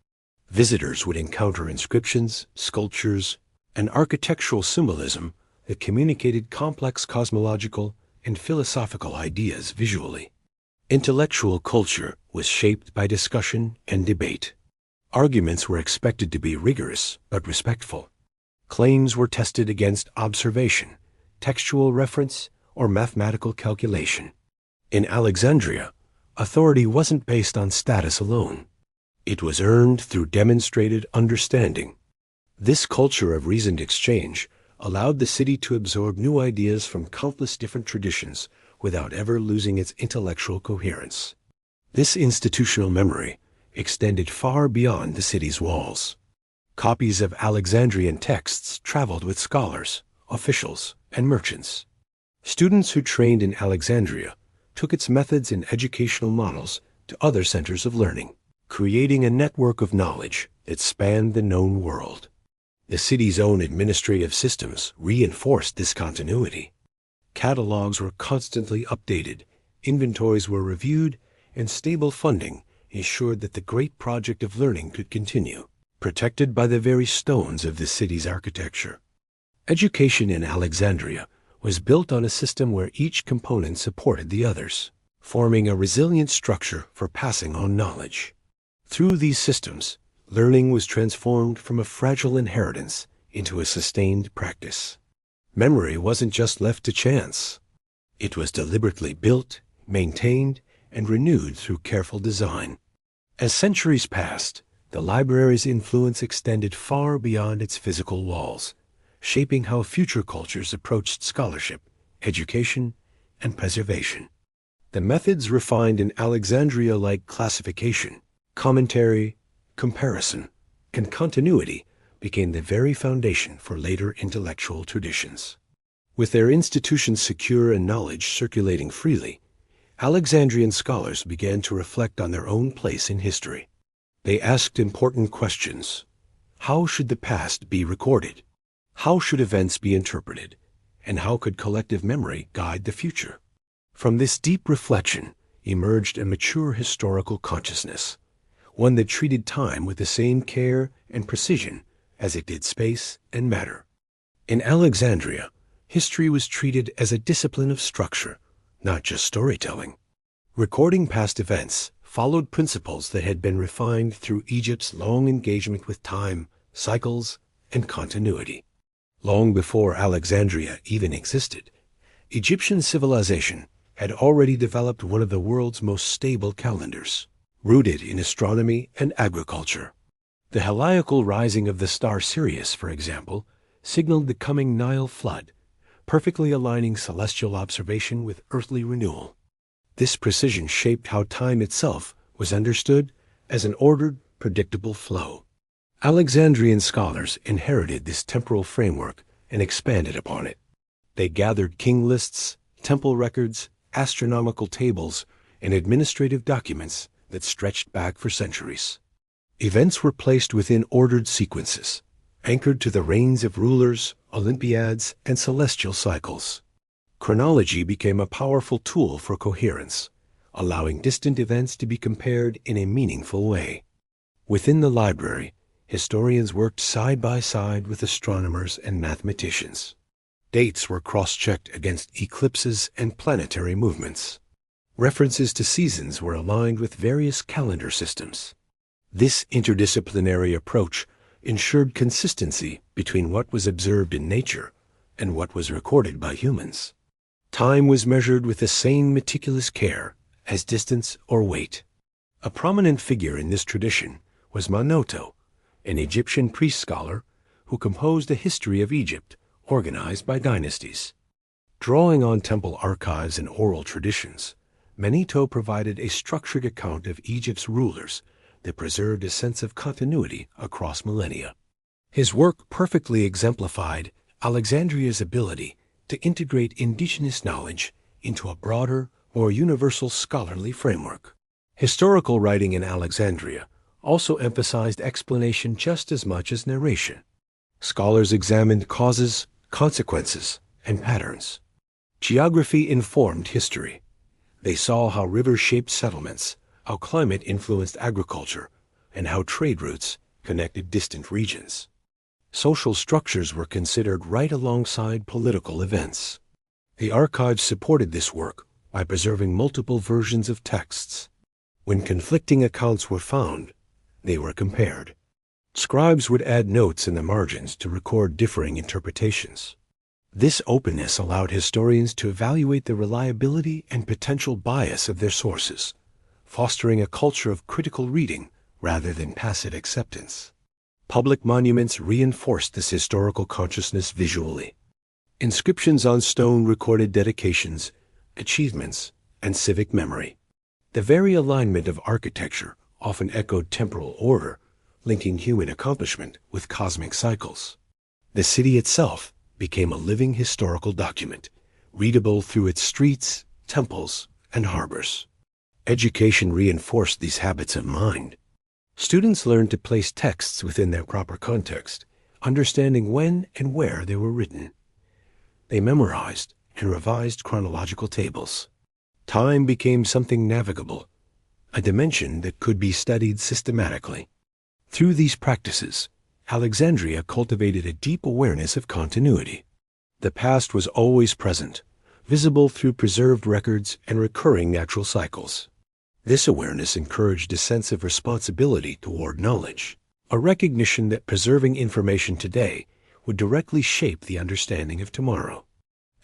Visitors would encounter inscriptions, sculptures, and architectural symbolism that communicated complex cosmological and philosophical ideas visually. Intellectual culture was shaped by discussion and debate. Arguments were expected to be rigorous but respectful. Claims were tested against observation, textual reference, or mathematical calculation. In Alexandria, authority wasn't based on status alone. It was earned through demonstrated understanding. This culture of reasoned exchange allowed the city to absorb new ideas from countless different traditions without ever losing its intellectual coherence. This institutional memory extended far beyond the city's walls. Copies of Alexandrian texts traveled with scholars, officials, and merchants. Students who trained in Alexandria took its methods and educational models to other centers of learning, creating a network of knowledge that spanned the known world. The city's own administrative systems reinforced this continuity. Catalogs were constantly updated, inventories were reviewed, and stable funding ensured that the great project of learning could continue, protected by the very stones of the city's architecture. Education in Alexandria was built on a system where each component supported the others, forming a resilient structure for passing on knowledge. Through these systems, learning was transformed from a fragile inheritance into a sustained practice. Memory wasn't just left to chance. It was deliberately built, maintained, and renewed through careful design. As centuries passed, the library's influence extended far beyond its physical walls, shaping how future cultures approached scholarship, education, and preservation. The methods refined in Alexandria like classification, commentary, comparison, and continuity became the very foundation for later intellectual traditions. With their institutions secure and knowledge circulating freely, Alexandrian scholars began to reflect on their own place in history. They asked important questions. How should the past be recorded? How should events be interpreted? And how could collective memory guide the future? From this deep reflection emerged a mature historical consciousness, one that treated time with the same care and precision as it did space and matter. In Alexandria, history was treated as a discipline of structure, not just storytelling. Recording past events followed principles that had been refined through Egypt's long engagement with time, cycles, and continuity. Long before Alexandria even existed, Egyptian civilization had already developed one of the world's most stable calendars, rooted in astronomy and agriculture. The heliacal rising of the star Sirius, for example, signaled the coming Nile flood, perfectly aligning celestial observation with earthly renewal. This precision shaped how time itself was understood as an ordered, predictable flow. Alexandrian scholars inherited this temporal framework and expanded upon it. They gathered king lists, temple records, astronomical tables, and administrative documents that stretched back for centuries. Events were placed within ordered sequences, anchored to the reigns of rulers, Olympiads, and celestial cycles. Chronology became a powerful tool for coherence, allowing distant events to be compared in a meaningful way. Within the library, historians worked side by side with astronomers and mathematicians. Dates were cross-checked against eclipses and planetary movements. References to seasons were aligned with various calendar systems. This interdisciplinary approach ensured consistency between what was observed in nature and what was recorded by humans. Time was measured with the same meticulous care as distance or weight. A prominent figure in this tradition was Manoto, an Egyptian priest scholar who composed a history of Egypt organized by dynasties. Drawing on temple archives and oral traditions, Manetho provided a structured account of Egypt's rulers that preserved a sense of continuity across millennia. His work perfectly exemplified Alexandria's ability to integrate indigenous knowledge into a broader, more universal scholarly framework. Historical writing in Alexandria also emphasized explanation just as much as narration. Scholars examined causes, consequences, and patterns. Geography informed history. They saw how rivers shaped settlements, how climate influenced agriculture, and how trade routes connected distant regions. Social structures were considered right alongside political events. The archives supported this work by preserving multiple versions of texts. When conflicting accounts were found, they were compared. Scribes would add notes in the margins to record differing interpretations. This openness allowed historians to evaluate the reliability and potential bias of their sources, fostering a culture of critical reading rather than passive acceptance. Public monuments reinforced this historical consciousness visually. Inscriptions on stone recorded dedications, achievements, and civic memory. The very alignment of architecture often echoed temporal order, linking human accomplishment with cosmic cycles. The city itself became a living historical document, readable through its streets, temples, and harbors. Education reinforced these habits of mind. Students learned to place texts within their proper context, understanding when and where they were written. They memorized and revised chronological tables. Time became something navigable, a dimension that could be studied systematically. Through these practices, Alexandria cultivated a deep awareness of continuity. The past was always present, visible through preserved records and recurring natural cycles. This awareness encouraged a sense of responsibility toward knowledge, a recognition that preserving information today would directly shape the understanding of tomorrow.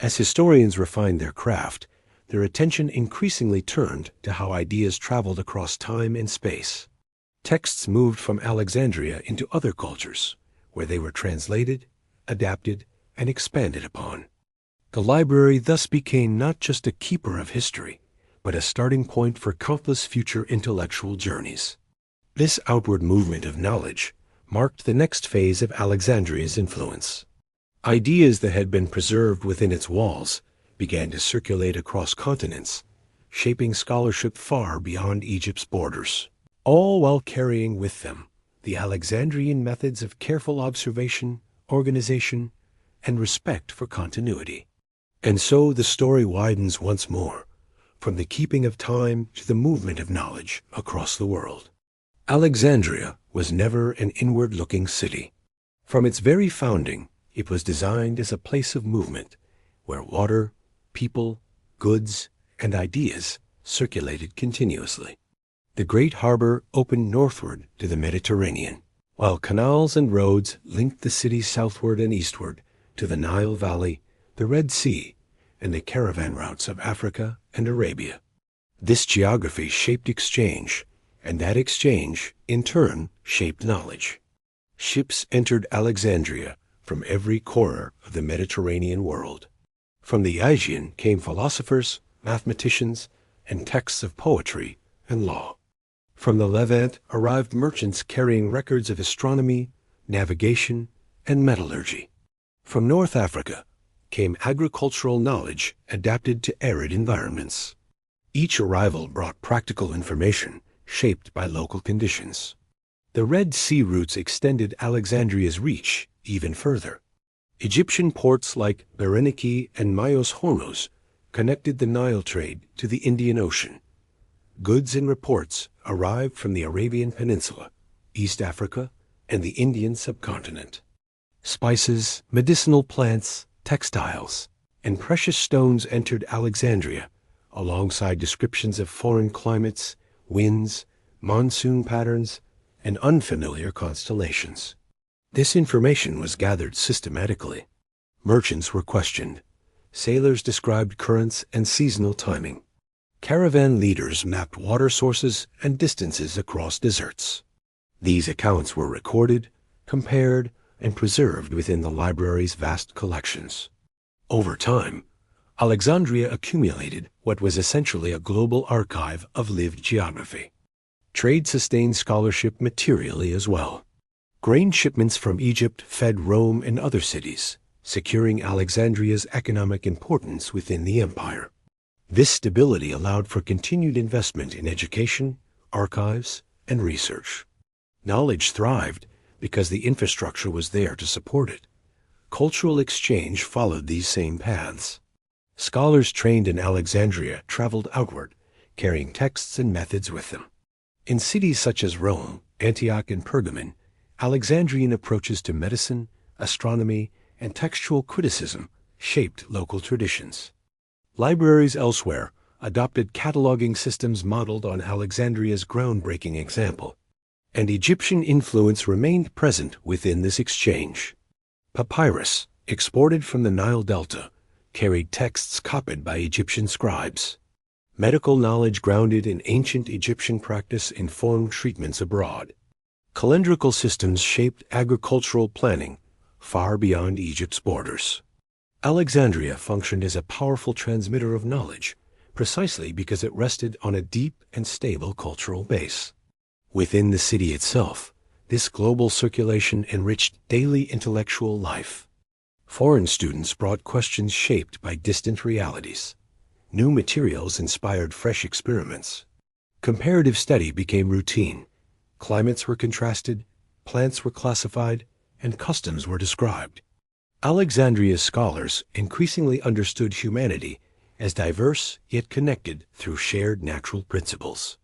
As historians refined their craft, their attention increasingly turned to how ideas traveled across time and space. Texts moved from Alexandria into other cultures, where they were translated, adapted, and expanded upon. The library thus became not just a keeper of history, but a starting point for countless future intellectual journeys. This outward movement of knowledge marked the next phase of Alexandria's influence. Ideas that had been preserved within its walls began to circulate across continents, shaping scholarship far beyond Egypt's borders, all while carrying with them the Alexandrian methods of careful observation, organization, and respect for continuity. And so the story widens once more, from the keeping of time to the movement of knowledge across the world. Alexandria was never an inward-looking city. From its very founding, it was designed as a place of movement, where water, people, goods, and ideas circulated continuously. The great harbor opened northward to the Mediterranean, while canals and roads linked the city southward and eastward to the Nile Valley, the Red Sea, and the caravan routes of Africa and Arabia. This geography shaped exchange, and that exchange, in turn, shaped knowledge. Ships entered Alexandria from every corner of the Mediterranean world. From the Aegean came philosophers, mathematicians, and texts of poetry and law. From the Levant arrived merchants carrying records of astronomy, navigation, and metallurgy. From North Africa came agricultural knowledge adapted to arid environments. Each arrival brought practical information shaped by local conditions. The Red Sea routes extended Alexandria's reach even further. Egyptian ports like Berenike and Myos Hormuz connected the Nile trade to the Indian Ocean. Goods and reports arrived from the Arabian Peninsula, East Africa, and the Indian subcontinent. Spices, medicinal plants, textiles, and precious stones entered Alexandria, alongside descriptions of foreign climates, winds, monsoon patterns, and unfamiliar constellations. This information was gathered systematically. Merchants were questioned. Sailors described currents and seasonal timing. Caravan leaders mapped water sources and distances across deserts. These accounts were recorded, compared, and preserved within the library's vast collections. Over time, Alexandria accumulated what was essentially a global archive of lived geography. Trade sustained scholarship materially as well. Grain shipments from Egypt fed Rome and other cities, securing Alexandria's economic importance within the empire. This stability allowed for continued investment in education, archives, and research. Knowledge thrived because the infrastructure was there to support it. Cultural exchange followed these same paths. Scholars trained in Alexandria traveled outward, carrying texts and methods with them. In cities such as Rome, Antioch, and Pergamon, Alexandrian approaches to medicine, astronomy, and textual criticism shaped local traditions. Libraries elsewhere adopted cataloging systems modeled on Alexandria's groundbreaking example, and Egyptian influence remained present within this exchange. Papyrus, exported from the Nile Delta, carried texts copied by Egyptian scribes. Medical knowledge grounded in ancient Egyptian practice informed treatments abroad. Calendrical systems shaped agricultural planning far beyond Egypt's borders. Alexandria functioned as a powerful transmitter of knowledge, precisely because it rested on a deep and stable cultural base. Within the city itself, this global circulation enriched daily intellectual life. Foreign students brought questions shaped by distant realities. New materials inspired fresh experiments. Comparative study became routine. Climates were contrasted, plants were classified, and customs were described. Alexandria's scholars increasingly understood humanity as diverse yet connected through shared natural principles.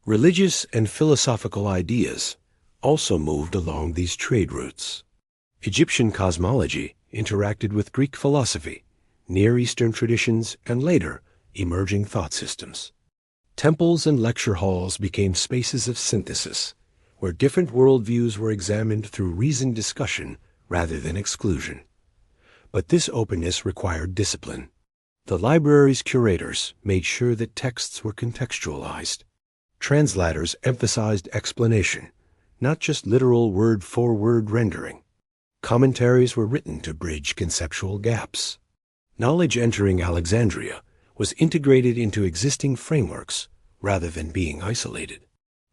Religious and philosophical ideas also moved along these trade routes. Egyptian cosmology interacted with Greek philosophy, Near Eastern traditions, and later, emerging thought systems. Temples and lecture halls became spaces of synthesis, where different worldviews were examined through reasoned discussion rather than exclusion. But this openness required discipline. The library's curators made sure that texts were contextualized. Translators emphasized explanation, not just literal word-for-word rendering. Commentaries were written to bridge conceptual gaps. Knowledge entering Alexandria was integrated into existing frameworks rather than being isolated.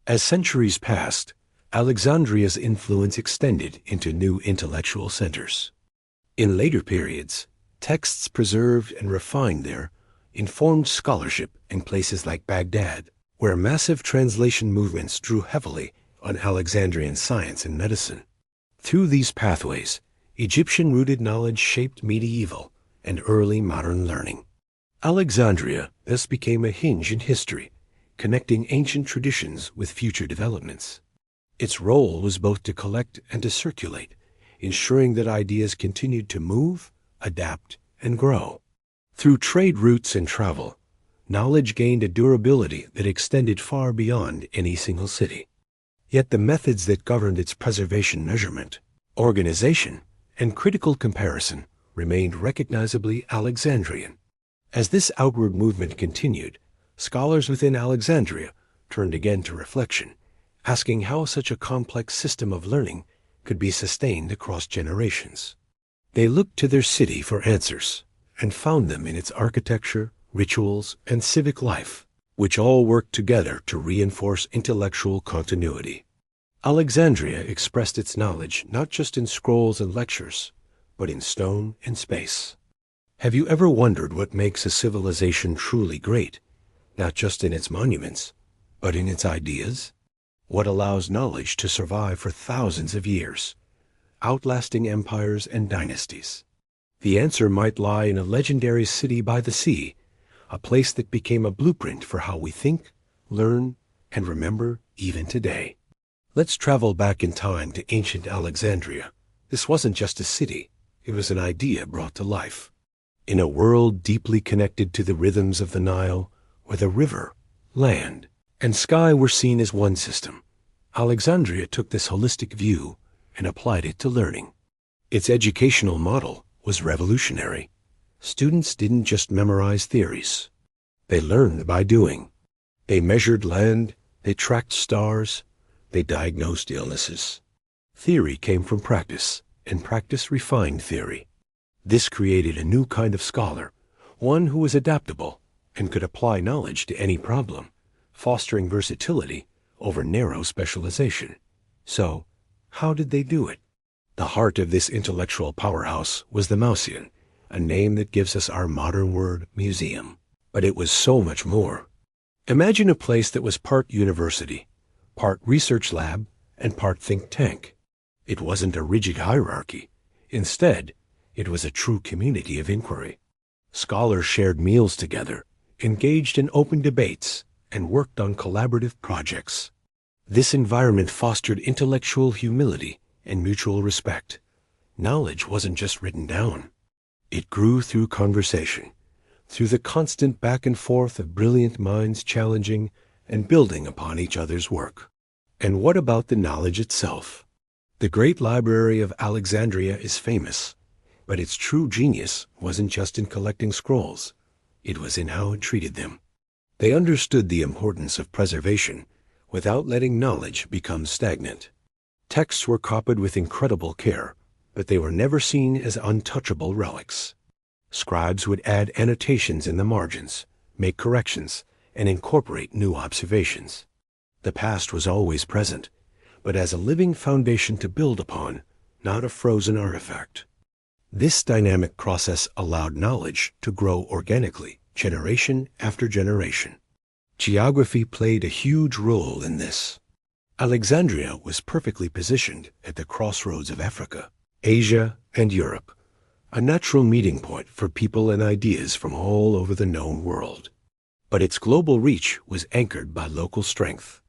As centuries passed, Alexandria's influence extended into new intellectual centers. In later periods, texts preserved and refined there informed scholarship in places like Baghdad, where massive translation movements drew heavily on Alexandrian science and medicine. Through these pathways, Egyptian-rooted knowledge shaped medieval and early modern learning. Alexandria thus became a hinge in history, connecting ancient traditions with future developments. Its role was both to collect and to circulate, ensuring that ideas continued to move, adapt, and grow. Through trade routes and travel, knowledge gained a durability that extended far beyond any single city. Yet the methods that governed its preservation, measurement, organization, and critical comparison remained recognizably Alexandrian. As this outward movement continued, scholars within Alexandria turned again to reflection, asking how such a complex system of learning could be sustained across generations. They looked to their city for answers and found them in its architecture, rituals, and civic life, which all worked together to reinforce intellectual continuity. Alexandria expressed its knowledge not just in scrolls and lectures, but in stone and space. Have you ever wondered what makes a civilization truly great, not just in its monuments, but in its ideas? What allows knowledge to survive for thousands of years, outlasting empires and dynasties? The answer might lie in a legendary city by the sea, a place that became a blueprint for how we think, learn, and remember even today. Let's travel back in time to ancient Alexandria. This wasn't just a city, it was an idea brought to life. In a world deeply connected to the rhythms of the Nile, where the river, land, and sky were seen as one system, Alexandria took this holistic view and applied it to learning. Its educational model was revolutionary. Students didn't just memorize theories. They learned by doing. They measured land, they tracked stars, they diagnosed illnesses. Theory came from practice, and practice refined theory. This created a new kind of scholar, one who was adaptable and could apply knowledge to any problem, fostering versatility over narrow specialization. So, how did they do it? The heart of this intellectual powerhouse was the Mauseon, a name that gives us our modern word museum. But it was so much more. Imagine a place that was part university, part research lab, and part think tank. It wasn't a rigid hierarchy. Instead, it was a true community of inquiry. Scholars shared meals together, engaged in open debates, and worked on collaborative projects. This environment fostered intellectual humility and mutual respect. Knowledge wasn't just written down. It grew through conversation, through the constant back and forth of brilliant minds challenging and building upon each other's work. And what about the knowledge itself? The great library of Alexandria is famous, but its true genius wasn't just in collecting scrolls. It was in how it treated them. They understood the importance of preservation without letting knowledge become stagnant. Texts were copied with incredible care, but they were never seen as untouchable relics. Scribes would add annotations in the margins, make corrections, and incorporate new observations. The past was always present, but as a living foundation to build upon, not a frozen artifact. This dynamic process allowed knowledge to grow organically, generation after generation. Geography played a huge role in this. Alexandria was perfectly positioned at the crossroads of Africa, Asia, and Europe, a natural meeting point for people and ideas from all over the known world. But its global reach was anchored by local strength.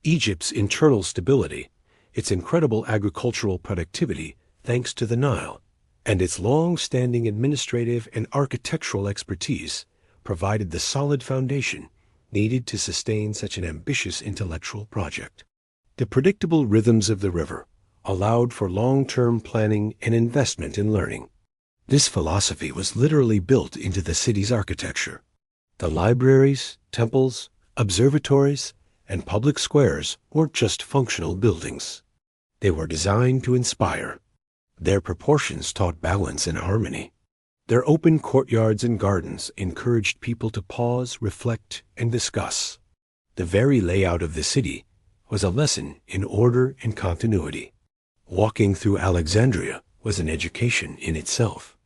Egypt's internal stability, its incredible agricultural productivity thanks to the Nile, and its long-standing administrative and architectural expertise provided the solid foundation needed to sustain such an ambitious intellectual project. The predictable rhythms of the river allowed for long-term planning and investment in learning. This philosophy was literally built into the city's architecture. The libraries, temples, observatories, and public squares weren't just functional buildings. They were designed to inspire. Their proportions taught balance and harmony. Their open courtyards and gardens encouraged people to pause, reflect, and discuss. The very layout of the city was a lesson in order and continuity. Walking through Alexandria was an education in itself.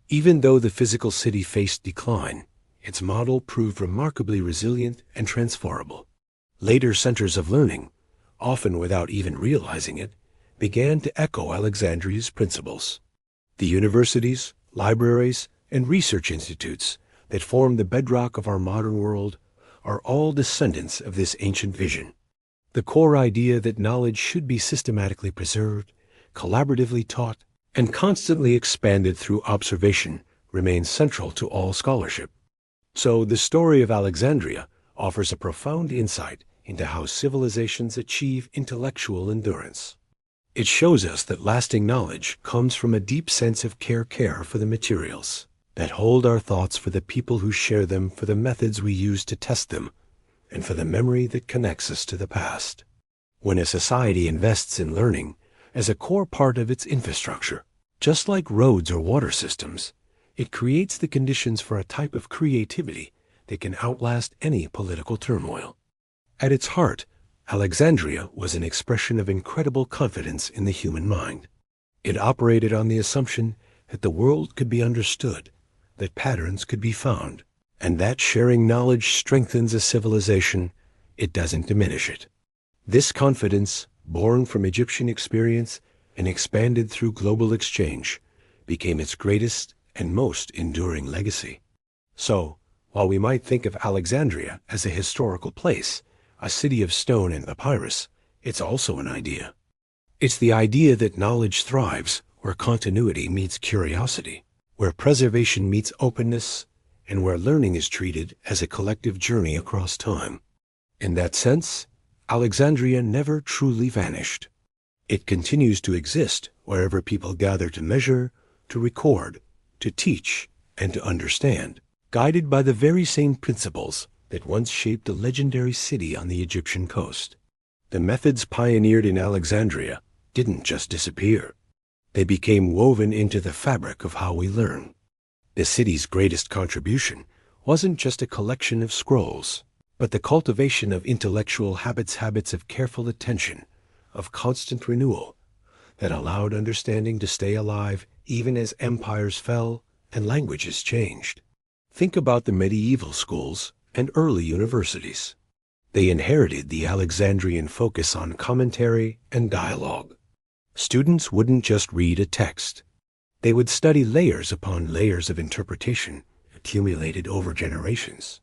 Even though the physical city faced decline, its model proved remarkably resilient and transferable. Later centers of learning, often without even realizing it, began to echo Alexandria's principles. The universities, libraries, and research institutes that form the bedrock of our modern world are all descendants of this ancient vision. The core idea that knowledge should be systematically preserved, collaboratively taught, and constantly expanded through observation remains central to all scholarship. So the story of Alexandria offers a profound insight into how civilizations achieve intellectual endurance. It shows us that lasting knowledge comes from a deep sense of care for the materials that hold our thoughts, for the people who share them, for the methods we use to test them, and for the memory that connects us to the past. When a society invests in learning as a core part of its infrastructure, just like roads or water systems, it creates the conditions for a type of creativity that can outlast any political turmoil. At its heart, Alexandria was an expression of incredible confidence in the human mind. It operated on the assumption that the world could be understood, that patterns could be found, and that sharing knowledge strengthens a civilization, it doesn't diminish it. This confidence, born from Egyptian experience and expanded through global exchange, became its greatest and most enduring legacy. So, while we might think of Alexandria as a historical place, a city of stone and papyrus, it's also an idea. It's the idea that knowledge thrives where continuity meets curiosity, where preservation meets openness, and where learning is treated as a collective journey across time. In that sense, Alexandria never truly vanished. It continues to exist wherever people gather to measure, to record, to teach, and to understand, guided by the very same principles that once shaped the legendary city on the Egyptian coast. The methods pioneered in Alexandria didn't just disappear. They became woven into the fabric of how we learn. The city's greatest contribution wasn't just a collection of scrolls, but the cultivation of intellectual habits of careful attention, of constant renewal, that allowed understanding to stay alive even as empires fell and languages changed. Think about the medieval schools and early universities. They inherited the Alexandrian focus on commentary and dialogue. Students wouldn't just read a text. They would study layers upon layers of interpretation accumulated over generations.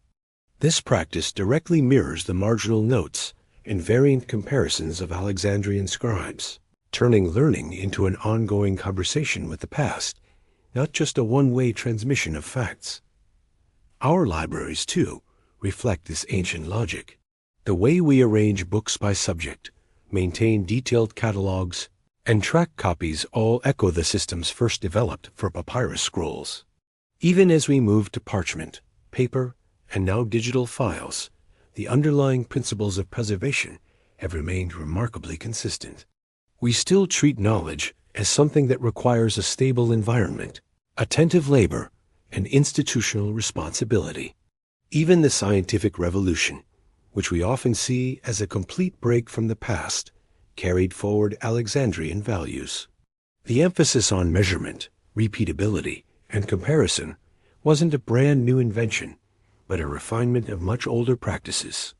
This practice directly mirrors the marginal notes and variant comparisons of Alexandrian scribes, turning learning into an ongoing conversation with the past, not just a one-way transmission of facts. Our libraries, too, reflect this ancient logic. The way we arrange books by subject, maintain detailed catalogs, and track copies all echo the systems first developed for papyrus scrolls. Even as we move to parchment, paper, and now digital files, the underlying principles of preservation have remained remarkably consistent. We still treat knowledge as something that requires a stable environment, attentive labor, and institutional responsibility. Even the scientific revolution, which we often see as a complete break from the past, carried forward Alexandrian values. The emphasis on measurement, repeatability, and comparison wasn't a brand new invention, but a refinement of much older practices.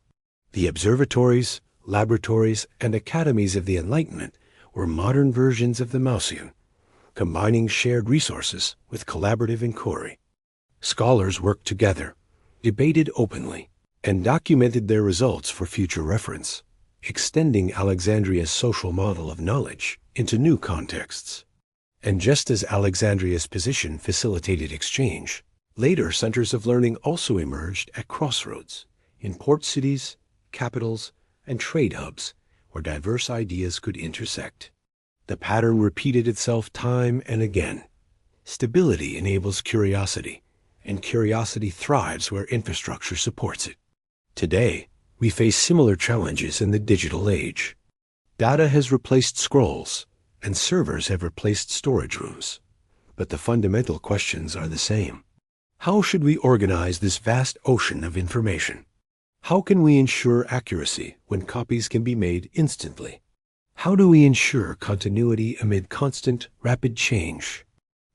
The observatories, laboratories, and academies of the Enlightenment were modern versions of the Mausian, combining shared resources with collaborative inquiry. Scholars worked together, debated openly, and documented their results for future reference, extending Alexandria's social model of knowledge into new contexts. And just as Alexandria's position facilitated exchange, later centers of learning also emerged at crossroads, in port cities, capitals, and trade hubs where diverse ideas could intersect. The pattern repeated itself time and again. Stability enables curiosity, and curiosity thrives where infrastructure supports it. Today, we face similar challenges in the digital age. Data has replaced scrolls, and servers have replaced storage rooms. But the fundamental questions are the same. How should we organize this vast ocean of information? How can we ensure accuracy when copies can be made instantly? How do we ensure continuity amid constant, rapid change?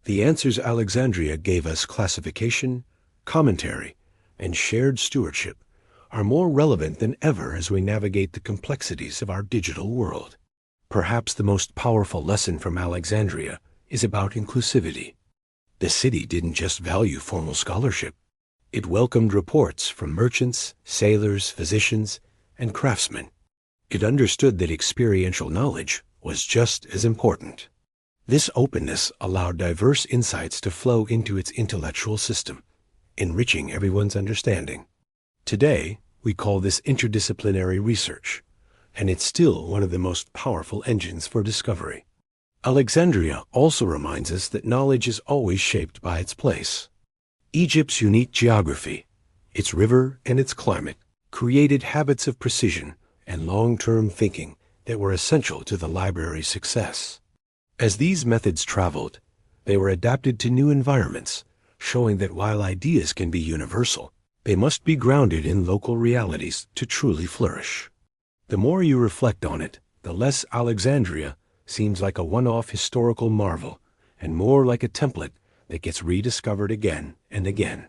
The answers Alexandria gave us, classification, commentary, and shared stewardship, are more relevant than ever as we navigate the complexities of our digital world. Perhaps the most powerful lesson from Alexandria is about inclusivity. The city didn't just value formal scholarship. It welcomed reports from merchants, sailors, physicians, and craftsmen. It understood that experiential knowledge was just as important. This openness allowed diverse insights to flow into its intellectual system, enriching everyone's understanding. Today, we call this interdisciplinary research, and it's still one of the most powerful engines for discovery. Alexandria also reminds us that knowledge is always shaped by its place. Egypt's unique geography, its river and its climate, created habits of precision and long-term thinking that were essential to the library's success. As these methods traveled, they were adapted to new environments, showing that while ideas can be universal, they must be grounded in local realities to truly flourish. The more you reflect on it, the less Alexandria seems like a one-off historical marvel, and more like a template that gets rediscovered again and again.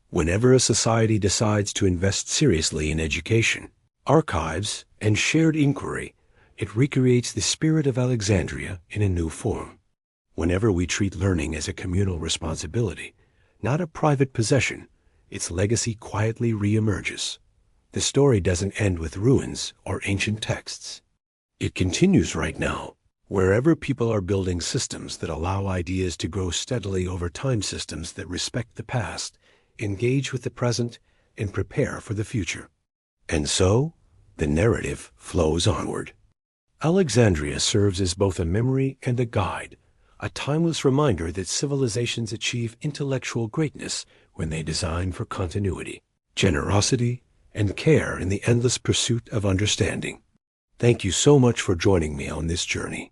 Whenever a society decides to invest seriously in education, archives, and shared inquiry, it recreates the spirit of Alexandria in a new form. Whenever we treat learning as a communal responsibility, not a private possession, its legacy quietly reemerges. The story doesn't end with ruins or ancient texts. It continues right now, wherever people are building systems that allow ideas to grow steadily over time, systems that respect the past, engage with the present, and prepare for the future. And so, the narrative flows onward. Alexandria serves as both a memory and a guide, a timeless reminder that civilizations achieve intellectual greatness when they design for continuity, generosity, and care in the endless pursuit of understanding. Thank you so much for joining me on this journey.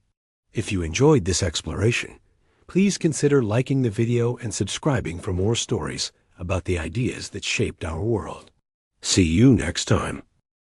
If you enjoyed this exploration, please consider liking the video and subscribing for more stories about the ideas that shaped our world. See you next time.